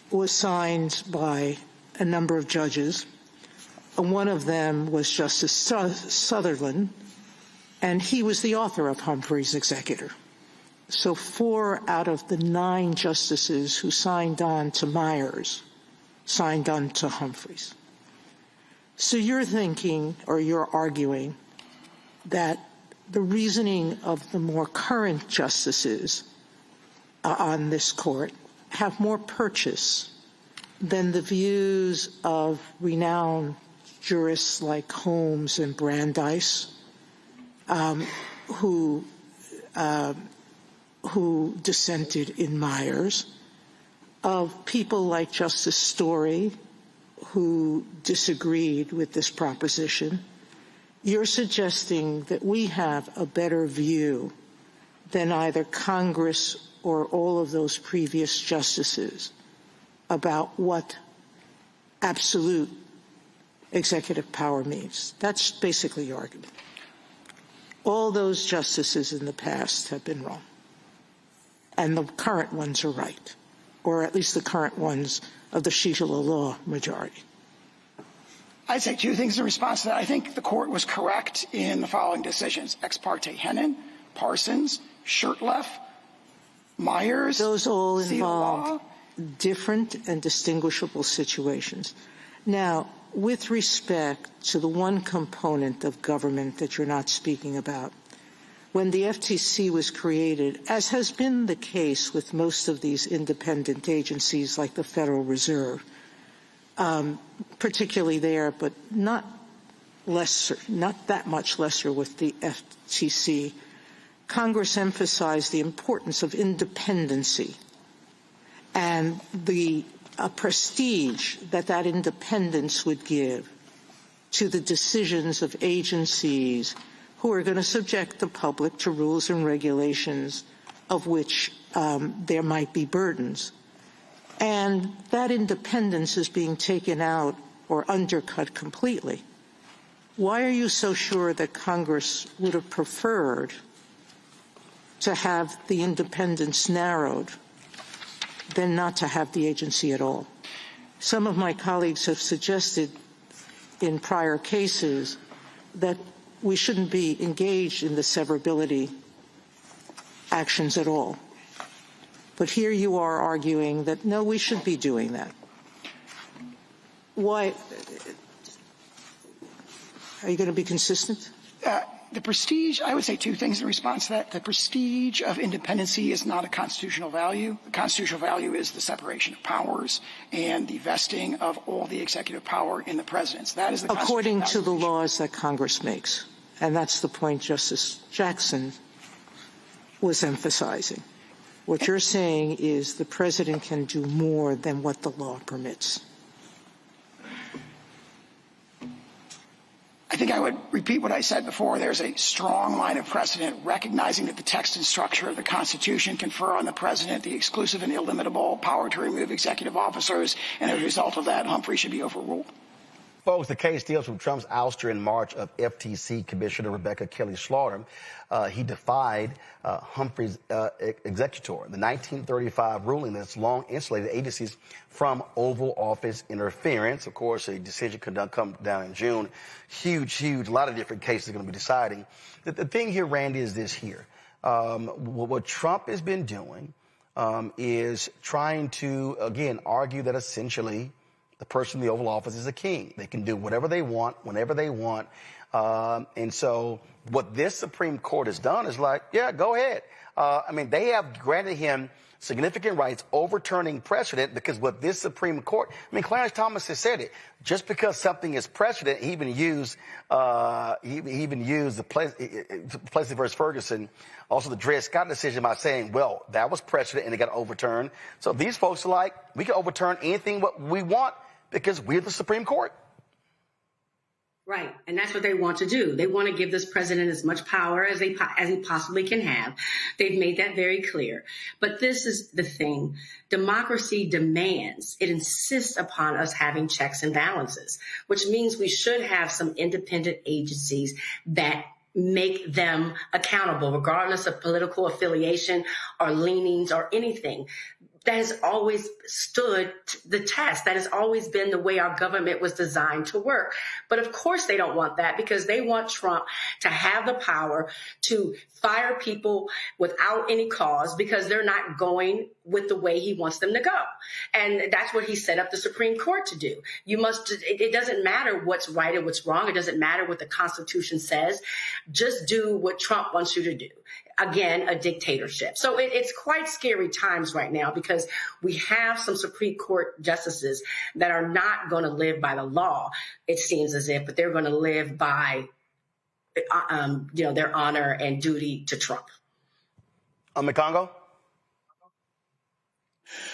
was signed by a number of judges. One of them was Justice Sutherland, and he was the author of Humphrey's executor. So 4 out of the 9 justices who signed on to Myers signed on to Humphrey's. So you're thinking, or you're arguing, that the reasoning of the more current justices on this court have more purchase than the views of renowned jurists like Holmes and Brandeis, who dissented in Myers, of people like Justice Story, who disagreed with this proposition. You're suggesting that we have a better view than either Congress or all of those previous justices about what absolute executive power means. That's basically your argument. All those justices in the past have been wrong, and the current ones are right, or at least the current ones of the Shishala law majority. I'd say 2 things in response to that. I think the court was correct in the following decisions: Ex parte Hennon, Parsons, Shurtleff, Myers. Those all involve different and distinguishable situations. Now, with respect to the one component of government that you're not speaking about, when the FTC was created, as has been the case with most of these independent agencies like the Federal Reserve, particularly there, but not that much lesser with the FTC, Congress emphasized the importance of independency and the prestige that independence would give to the decisions of agencies who are going to subject the public to rules and regulations of which there might be burdens. And that independence is being taken out or undercut completely. Why are you so sure that Congress would have preferred to have the independence narrowed than not to have the agency at all? Some of my colleagues have suggested in prior cases that we shouldn't be engaged in the severability actions at all. But here you are arguing that, no, we should be doing that. Why? Are you going to be consistent? The prestige, I would say two things in response to that. The prestige of independency is not a constitutional value. The constitutional value is the separation of powers and the vesting of all the executive power in the presidents. That is the according to the laws that Congress makes. And that's the point Justice Jackson was emphasizing. What you're saying is the president can do more than what the law permits. I think I would repeat what I said before. There's a strong line of precedent recognizing that the text and structure of the Constitution confer on the president the exclusive and illimitable power to remove executive officers, and as a result of that, Humphrey should be overruled. Folks, the case deals with Trump's ouster in March of FTC Commissioner Rebecca Kelly Slaughter. He defied Humphrey's executor, the 1935 ruling that's long insulated agencies from Oval Office interference. Of course, a decision could come down in June. Huge, a lot of different cases are going to be deciding. The thing here, Randy, is this here. What Trump has been doing is trying to, again, argue that essentially the person in the Oval Office is a king. They can do whatever they want, whenever they want. And so what this Supreme Court has done is like, yeah, go ahead. They have granted him significant rights, overturning precedent, because what this Supreme Court, Clarence Thomas has said it. Just because something is precedent, he even used the Plessy versus Ferguson, also the Dred Scott decision, by saying, well, that was precedent and it got overturned. So these folks are like, we can overturn anything what we want because we're the Supreme Court. Right. And that's what they want to do. They want to give this president as much power as he possibly can have. They've made that very clear. But this is the thing. Democracy demands, it insists upon us having checks and balances, which means we should have some independent agencies that make them accountable, regardless of political affiliation or leanings or anything. That has always stood the test. That has always been the way our government was designed to work. But of course they don't want that, because they want Trump to have the power to fire people without any cause because they're not going with the way he wants them to go. And that's what he set up the Supreme Court to do. It doesn't matter what's right or what's wrong. It doesn't matter what the Constitution says. Just do what Trump wants you to do. Again, a dictatorship. So it's quite scary times right now, because we have some Supreme Court justices that are not going to live by the law, it seems as if, but they're going to live by their honor and duty to Trump. Congo?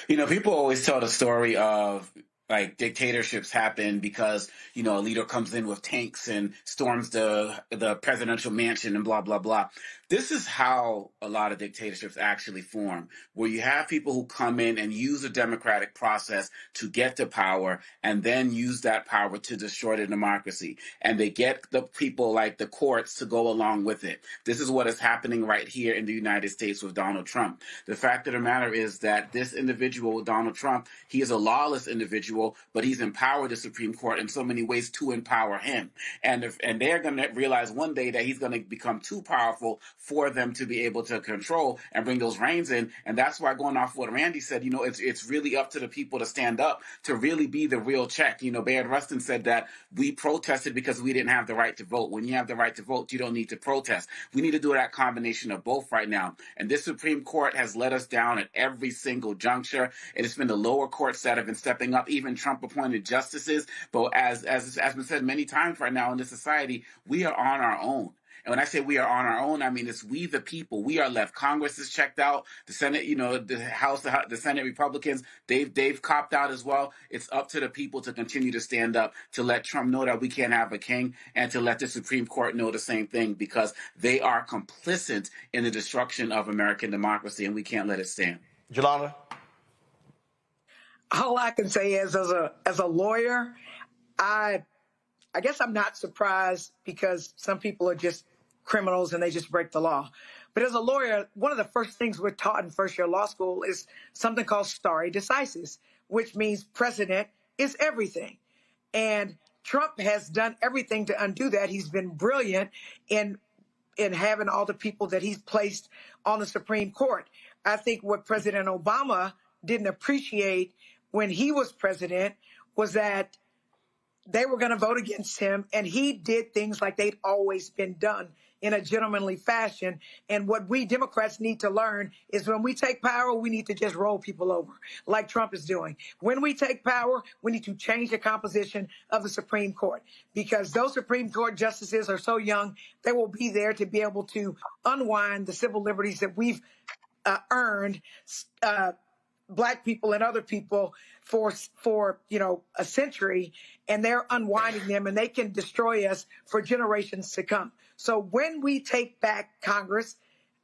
People always tell the story of like dictatorships happen because, a leader comes in with tanks and storms the presidential mansion and blah, blah, blah. This is how a lot of dictatorships actually form, where you have people who come in and use the democratic process to get to power and then use that power to destroy the democracy. And they get the people like the courts to go along with it. This is what is happening right here in the United States with Donald Trump. The fact of the matter is that this individual, Donald Trump, he is a lawless individual, but he's empowered the Supreme Court in so many ways to empower him. And they're going to realize one day that he's going to become too powerful for them to be able to control and bring those reins in. And that's why, going off what Randy said, it's really up to the people to stand up to really be the real check. Bayard Rustin said that we protested because we didn't have the right to vote. When you have the right to vote, you don't need to protest. We need to do that combination of both right now. And this Supreme Court has let us down at every single juncture. It has been the lower courts that have been stepping up, even Trump-appointed justices. But as has been said many times right now in this society, we are on our own. And when I say we are on our own, I mean it's we the people. We are left. Congress is checked out. The Senate, the House, the Senate Republicans, they've copped out as well. It's up to the people to continue to stand up, to let Trump know that we can't have a king, and to let the Supreme Court know the same thing, because they are complicit in the destruction of American democracy, and we can't let it stand. Jolanda? All I can say is, as a lawyer, I guess I'm not surprised, because some people are just criminals and they just break the law. But as a lawyer, one of the first things we're taught in first-year law school is something called stare decisis, which means precedent is everything. And Trump has done everything to undo that. He's been brilliant in having all the people that he's placed on the Supreme Court. I think what President Obama didn't appreciate when he was president was that they were going to vote against him, and he did things like they'd always been done in a gentlemanly fashion. And what we Democrats need to learn is when we take power, we need to just roll people over like Trump is doing. When we take power, we need to change the composition of the Supreme Court, because those Supreme Court justices are so young, they will be there to be able to unwind the civil liberties that we've earned, Black people and other people for a century, and they're unwinding them, and they can destroy us for generations to come. So when we take back Congress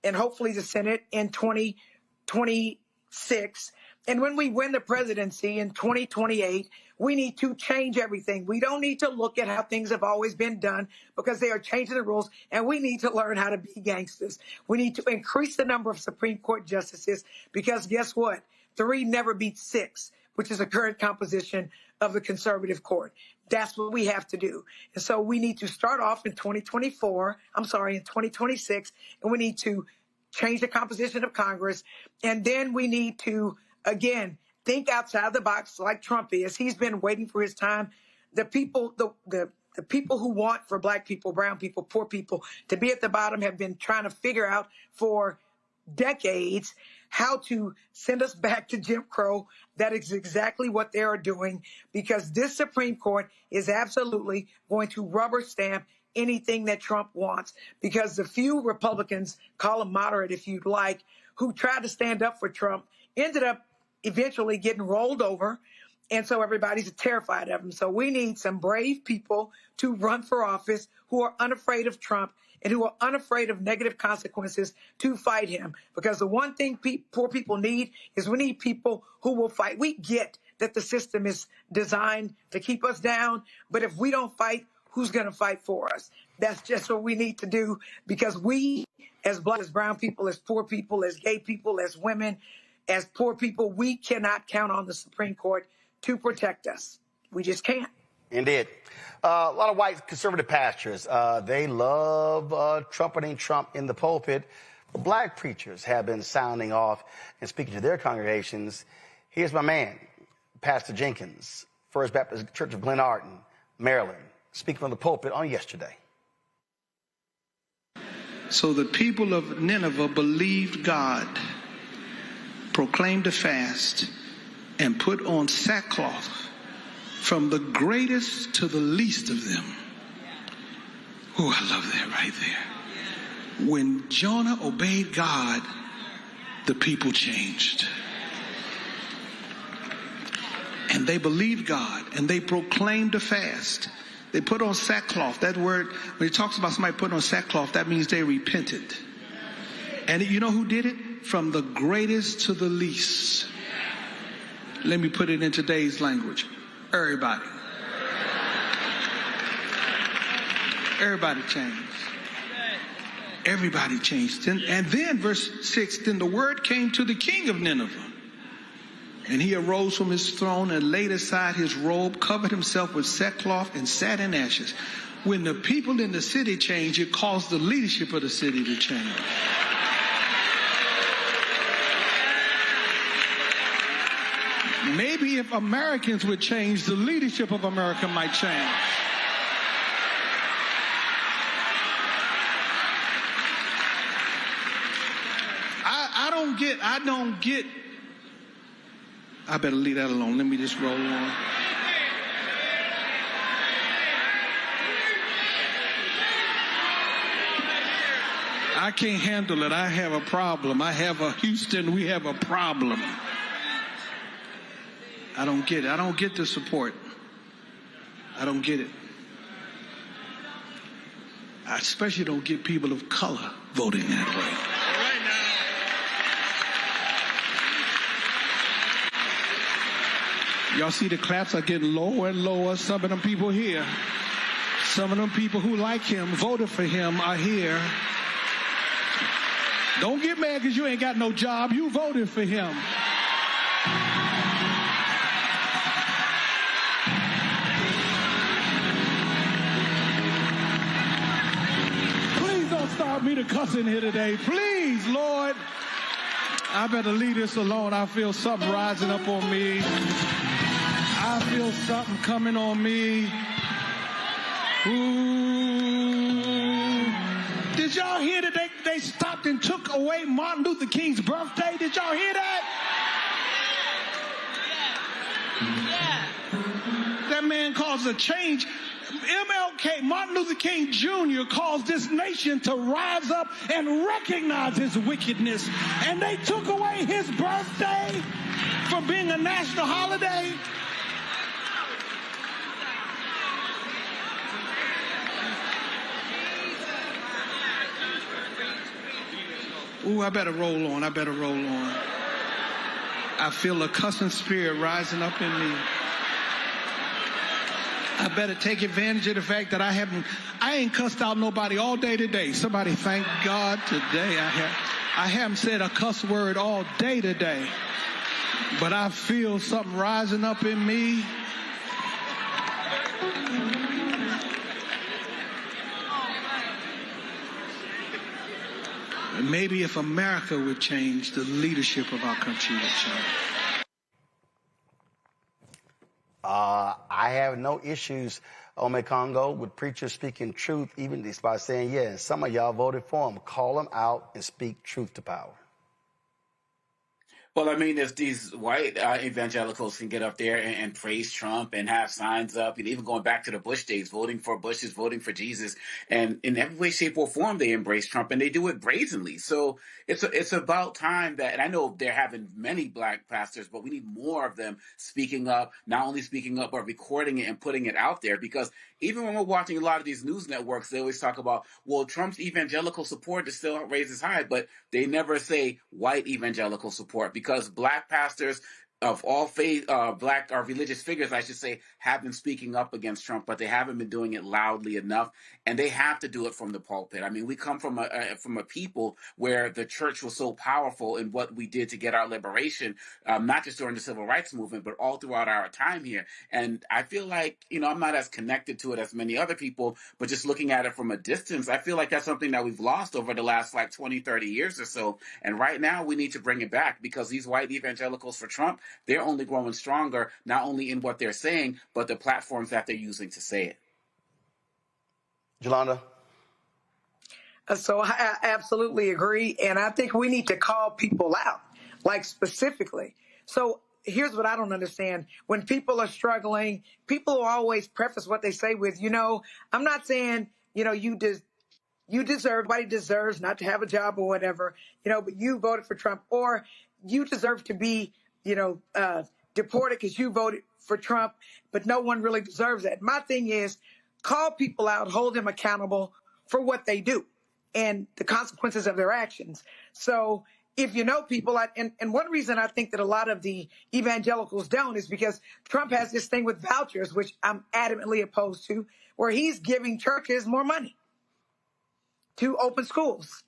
and hopefully the Senate in 2026, and when we win the presidency in 2028, we need to change everything. We don't need to look at how things have always been done, because they are changing the rules, and we need to learn how to be gangsters. We need to increase the number of Supreme Court justices, because guess what? 3 never beats 6, which is the current composition of the conservative court. That's what we have to do. And so we need to start off in 2026, and we need to change the composition of Congress. And then we need to, again, think outside the box like Trump is. He's been waiting for his time. The people, the people who want for Black people, brown people, poor people to be at the bottom have been trying to figure out for decades how to send us back to Jim Crow. That is exactly what they are doing, because this Supreme Court is absolutely going to rubber stamp anything that Trump wants, because the few Republicans, call them moderate if you'd like, who tried to stand up for Trump ended up eventually getting rolled over. And so everybody's terrified of him. So we need some brave people to run for office who are unafraid of Trump and who are unafraid of negative consequences to fight him. Because the one thing poor people need is we need people who will fight. We get that the system is designed to keep us down, but if we don't fight, who's going to fight for us? That's just what we need to do, because we, as Black, as brown people, as poor people, as gay people, as women, as poor people, we cannot count on the Supreme Court to protect us. We just can't. Indeed. A lot of white conservative pastors, they love trumpeting Trump in the pulpit. Black preachers have been sounding off and speaking to their congregations. Here's my man, Pastor Jenkins, First Baptist Church of Glenarden, Maryland, speaking from the pulpit on yesterday. So the people of Nineveh believed God, proclaimed a fast, and put on sackcloth, from the greatest to the least of them. Oh, I love that right there. When Jonah obeyed God, the people changed. And they believed God, and they proclaimed a fast. They put on sackcloth. That word, when it talks about somebody putting on sackcloth, that means they repented. And you know who did it? From the greatest to the least. Let me put it in today's language. Everybody. Everybody changed. Everybody changed. And then verse 6, then the word came to the king of Nineveh. And he arose from his throne and laid aside his robe, covered himself with sackcloth, and sat in ashes. When the people in the city changed, it caused the leadership of the city to change. Maybe if Americans would change, the leadership of America might change. I don't get. I better leave that alone. Let me just roll on. I can't handle it. I have a problem. I have a Houston, we have a problem. I don't get it. I don't get the support. I don't get it. I especially don't get people of color voting that way. Y'all see the claps are getting lower and lower. Some of them people here, some of them people who like him, voted for him, are here. Don't get mad because you ain't got no job. You voted for him. Please don't start me to cuss in here today. Please, Lord. I better leave this alone. I feel something rising up on me. I feel something coming on me. Ooh. Did y'all hear that they stopped and took away Martin Luther King's birthday? Did y'all hear that? Yeah. That man caused a change. MLK, Martin Luther King Jr. caused this nation to rise up and recognize his wickedness. And they took away his birthday from being a national holiday. Ooh, I better roll on. I better roll on. I feel a cussing spirit rising up in me. I better take advantage of the fact that I ain't cussed out nobody all day today. Somebody thank God today. I haven't said a cuss word all day today. But I feel something rising up in me. And maybe if America would change, the leadership of our country would change. I have no issues, Ome Congo, with preachers speaking truth, even by saying, yeah, some of y'all voted for him. Call them out and speak truth to power. Well, I mean, if these white evangelicals can get up there and praise Trump and have signs up, and even going back to the Bush days, voting for Bush is voting for Jesus, and in every way, shape, or form, they embrace Trump, and they do it brazenly. So it's about time that, and I know they're having many black pastors, but we need more of them speaking up, not only speaking up, but recording it and putting it out there. Because even when we're watching a lot of these news networks, they always talk about, well, Trump's evangelical support is still raises high, but they never say white evangelical support, because black pastors of all faith, black or religious figures, I should say, have been speaking up against Trump, but they haven't been doing it loudly enough, and they have to do it from the pulpit. I mean, we come from a people where the church was so powerful in what we did to get our liberation, not just during the civil rights movement, but all throughout our time here. And I feel like, I'm not as connected to it as many other people, but just looking at it from a distance, I feel like that's something that we've lost over the last 20, 30 years or so. And right now we need to bring it back, because these white evangelicals for Trump, they're only growing stronger, not only in what they're saying, but the platforms that they're using to say it. Jolanda? So I absolutely agree. And I think we need to call people out, specifically. So here's what I don't understand. When people are struggling, people always preface what they say with, I'm not saying, you deserve, everybody deserves not to have a job or whatever, but you voted for Trump, or you deserve to be deported because you voted for Trump, but no one really deserves that. My thing is, call people out, hold them accountable for what they do and the consequences of their actions. So if you know people, and one reason I think that a lot of the evangelicals don't is because Trump has this thing with vouchers, which I'm adamantly opposed to, where he's giving churches more money to open schools,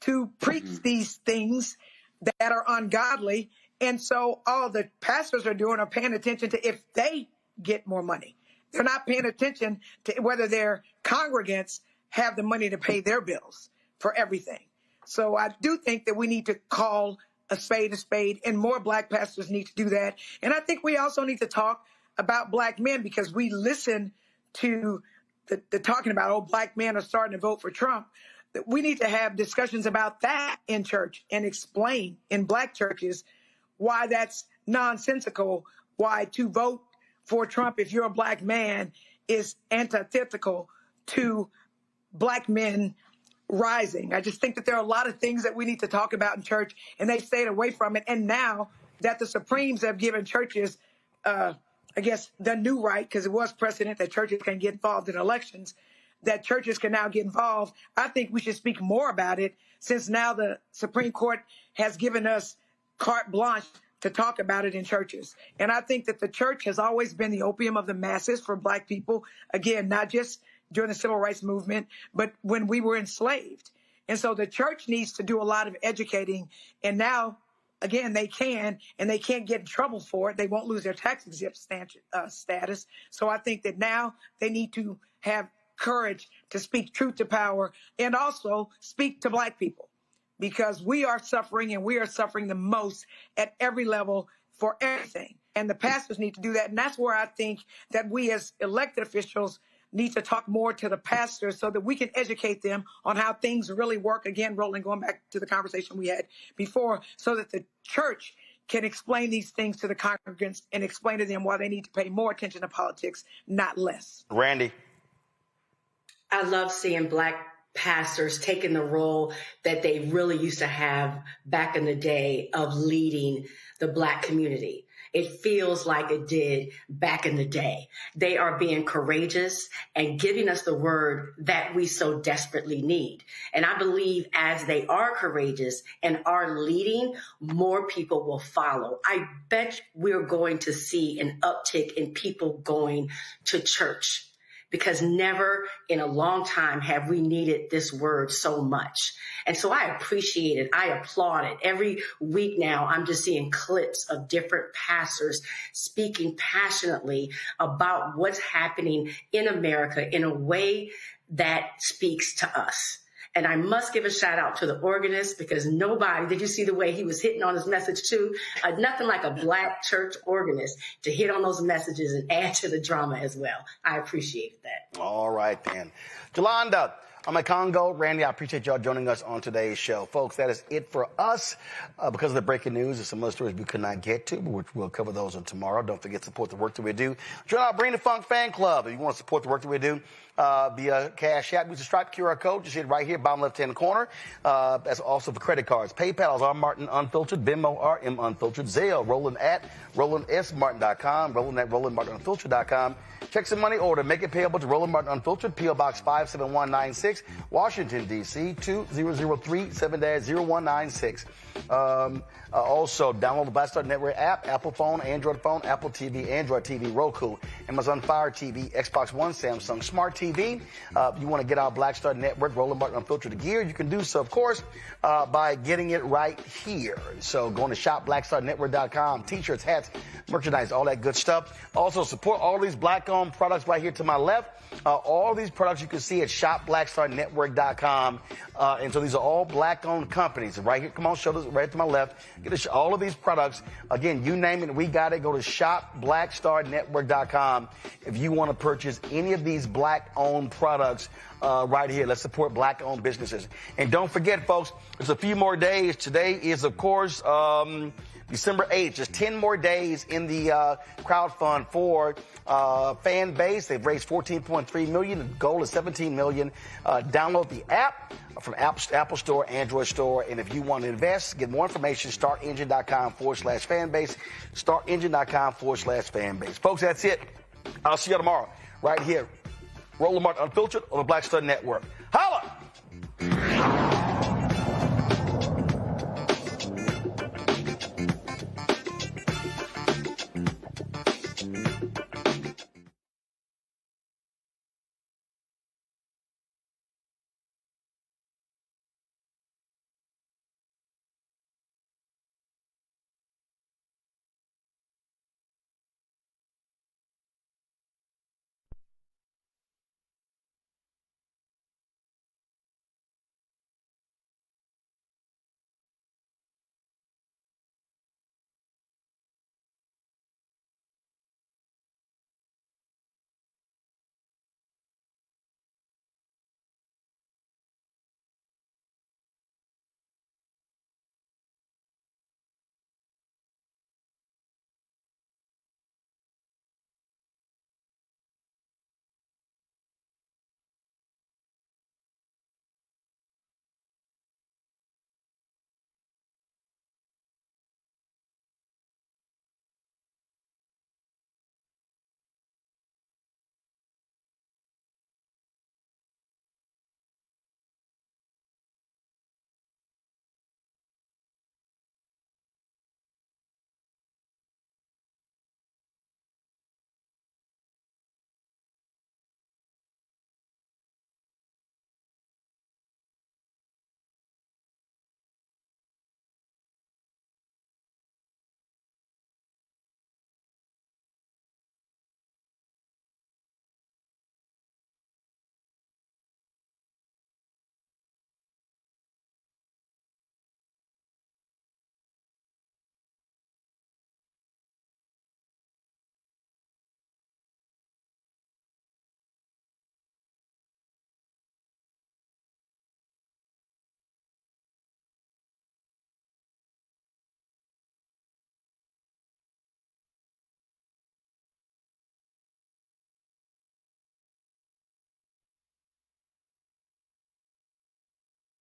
to preach these things that are ungodly. And so all the pastors are doing are paying attention to if they get more money. They're not paying attention to whether their congregants have the money to pay their bills for everything. So I do think that we need to call a spade, and more black pastors need to do that. And I think we also need to talk about black men, because we listen to the talking about, black men are starting to vote for Trump. We need to have discussions about that in church and explain in black churches why that's nonsensical, why to vote for Trump if you're a black man is antithetical to black men rising. I just think that there are a lot of things that we need to talk about in church, and they stayed away from it. And now that the Supremes have given churches, I guess, the new right, because it was precedent that churches can get involved in elections, that churches can now get involved. I think we should speak more about it, since now the Supreme Court has given us carte blanche to talk about it in churches. And I think that the church has always been the opium of the masses for Black people. Again, not just during the civil rights movement, but when we were enslaved. And so the church needs to do a lot of educating. And now, again, they can, and they can't get in trouble for it. They won't lose their tax exempt status. So I think that now they need to have courage to speak truth to power and also speak to Black people, because we are suffering, and we are suffering the most at every level for everything. And the pastors need to do that. And that's where I think that we as elected officials need to talk more to the pastors so that we can educate them on how things really work. Again, Roland, going back to the conversation we had before, so that the church can explain these things to the congregants and explain to them why they need to pay more attention to politics, not less. Randy. I love seeing Black pastors taking the role that they really used to have back in the day of leading the Black community. It feels like it did back in the day. They are being courageous and giving us the word that we so desperately need. And I believe as they are courageous and are leading, more people will follow. I bet we're going to see an uptick in people going to church, because never in a long time have we needed this word so much. And so I appreciate it. I applaud it. Every week now, I'm just seeing clips of different pastors speaking passionately about what's happening in America in a way that speaks to us. And I must give a shout out to the organist, because nobody, did you see the way he was hitting on his message too? Nothing like a Black church organist to hit on those messages and add to the drama as well. I appreciated that. All right, then. Jolanda, I'm at Congo. Randy, I appreciate y'all joining us on today's show. Folks, that is it for us. Because of the breaking news and some other stories we could not get to, but which we'll cover those on tomorrow. Don't forget to support the work that we do. Join our Bring the Funk fan club. If you want to support the work that we do, via Cash App, use the Stripe QR code. Just hit right here, bottom left-hand corner. That's also for credit cards. PayPal is R Martin Unfiltered, Venmo RM Unfiltered, Zelle, Roland at RolandSMartin.com, Roland at RolandMartinUnfiltered.com. Check some money order. Make it payable to Roland Martin Unfiltered, P.O. Box 57196, Washington, D.C., 20037-0196. Also, download the Black Star Network app, Apple phone, Android phone, Apple TV, Android TV, Roku, Amazon Fire TV, Xbox One, Samsung Smart TV. If you want to get our Black Star Network, Roland Martin Unfiltered gear, you can do so, of course, by getting it right here. So going to shopblackstarnetwork.com, T-shirts, hats, merchandise, all that good stuff. Also, support all these Black-owned products right here to my left. All these products you can see at shopblackstarnetwork.com. And so these are all Black-owned companies. Right here, come on, show this right to my left. Get all of these products. Again, you name it, we got it. Go to shopblackstarnetwork.com if you want to purchase any of these Black-owned products right here. Let's support Black-owned businesses. And don't forget, folks, there's a few more days. Today is, of course, December 8th. Just 10 more days in the crowd fund for fan base. They've raised $14.3 million. The goal is $17 million. Download the app from Apple Store, Android Store. And if you want to invest, get more information, startengine.com/fanbase. Startengine.com/fanbase. Folks, that's it. I'll see you tomorrow right here. Roland Martin Unfiltered on the Black Star Network.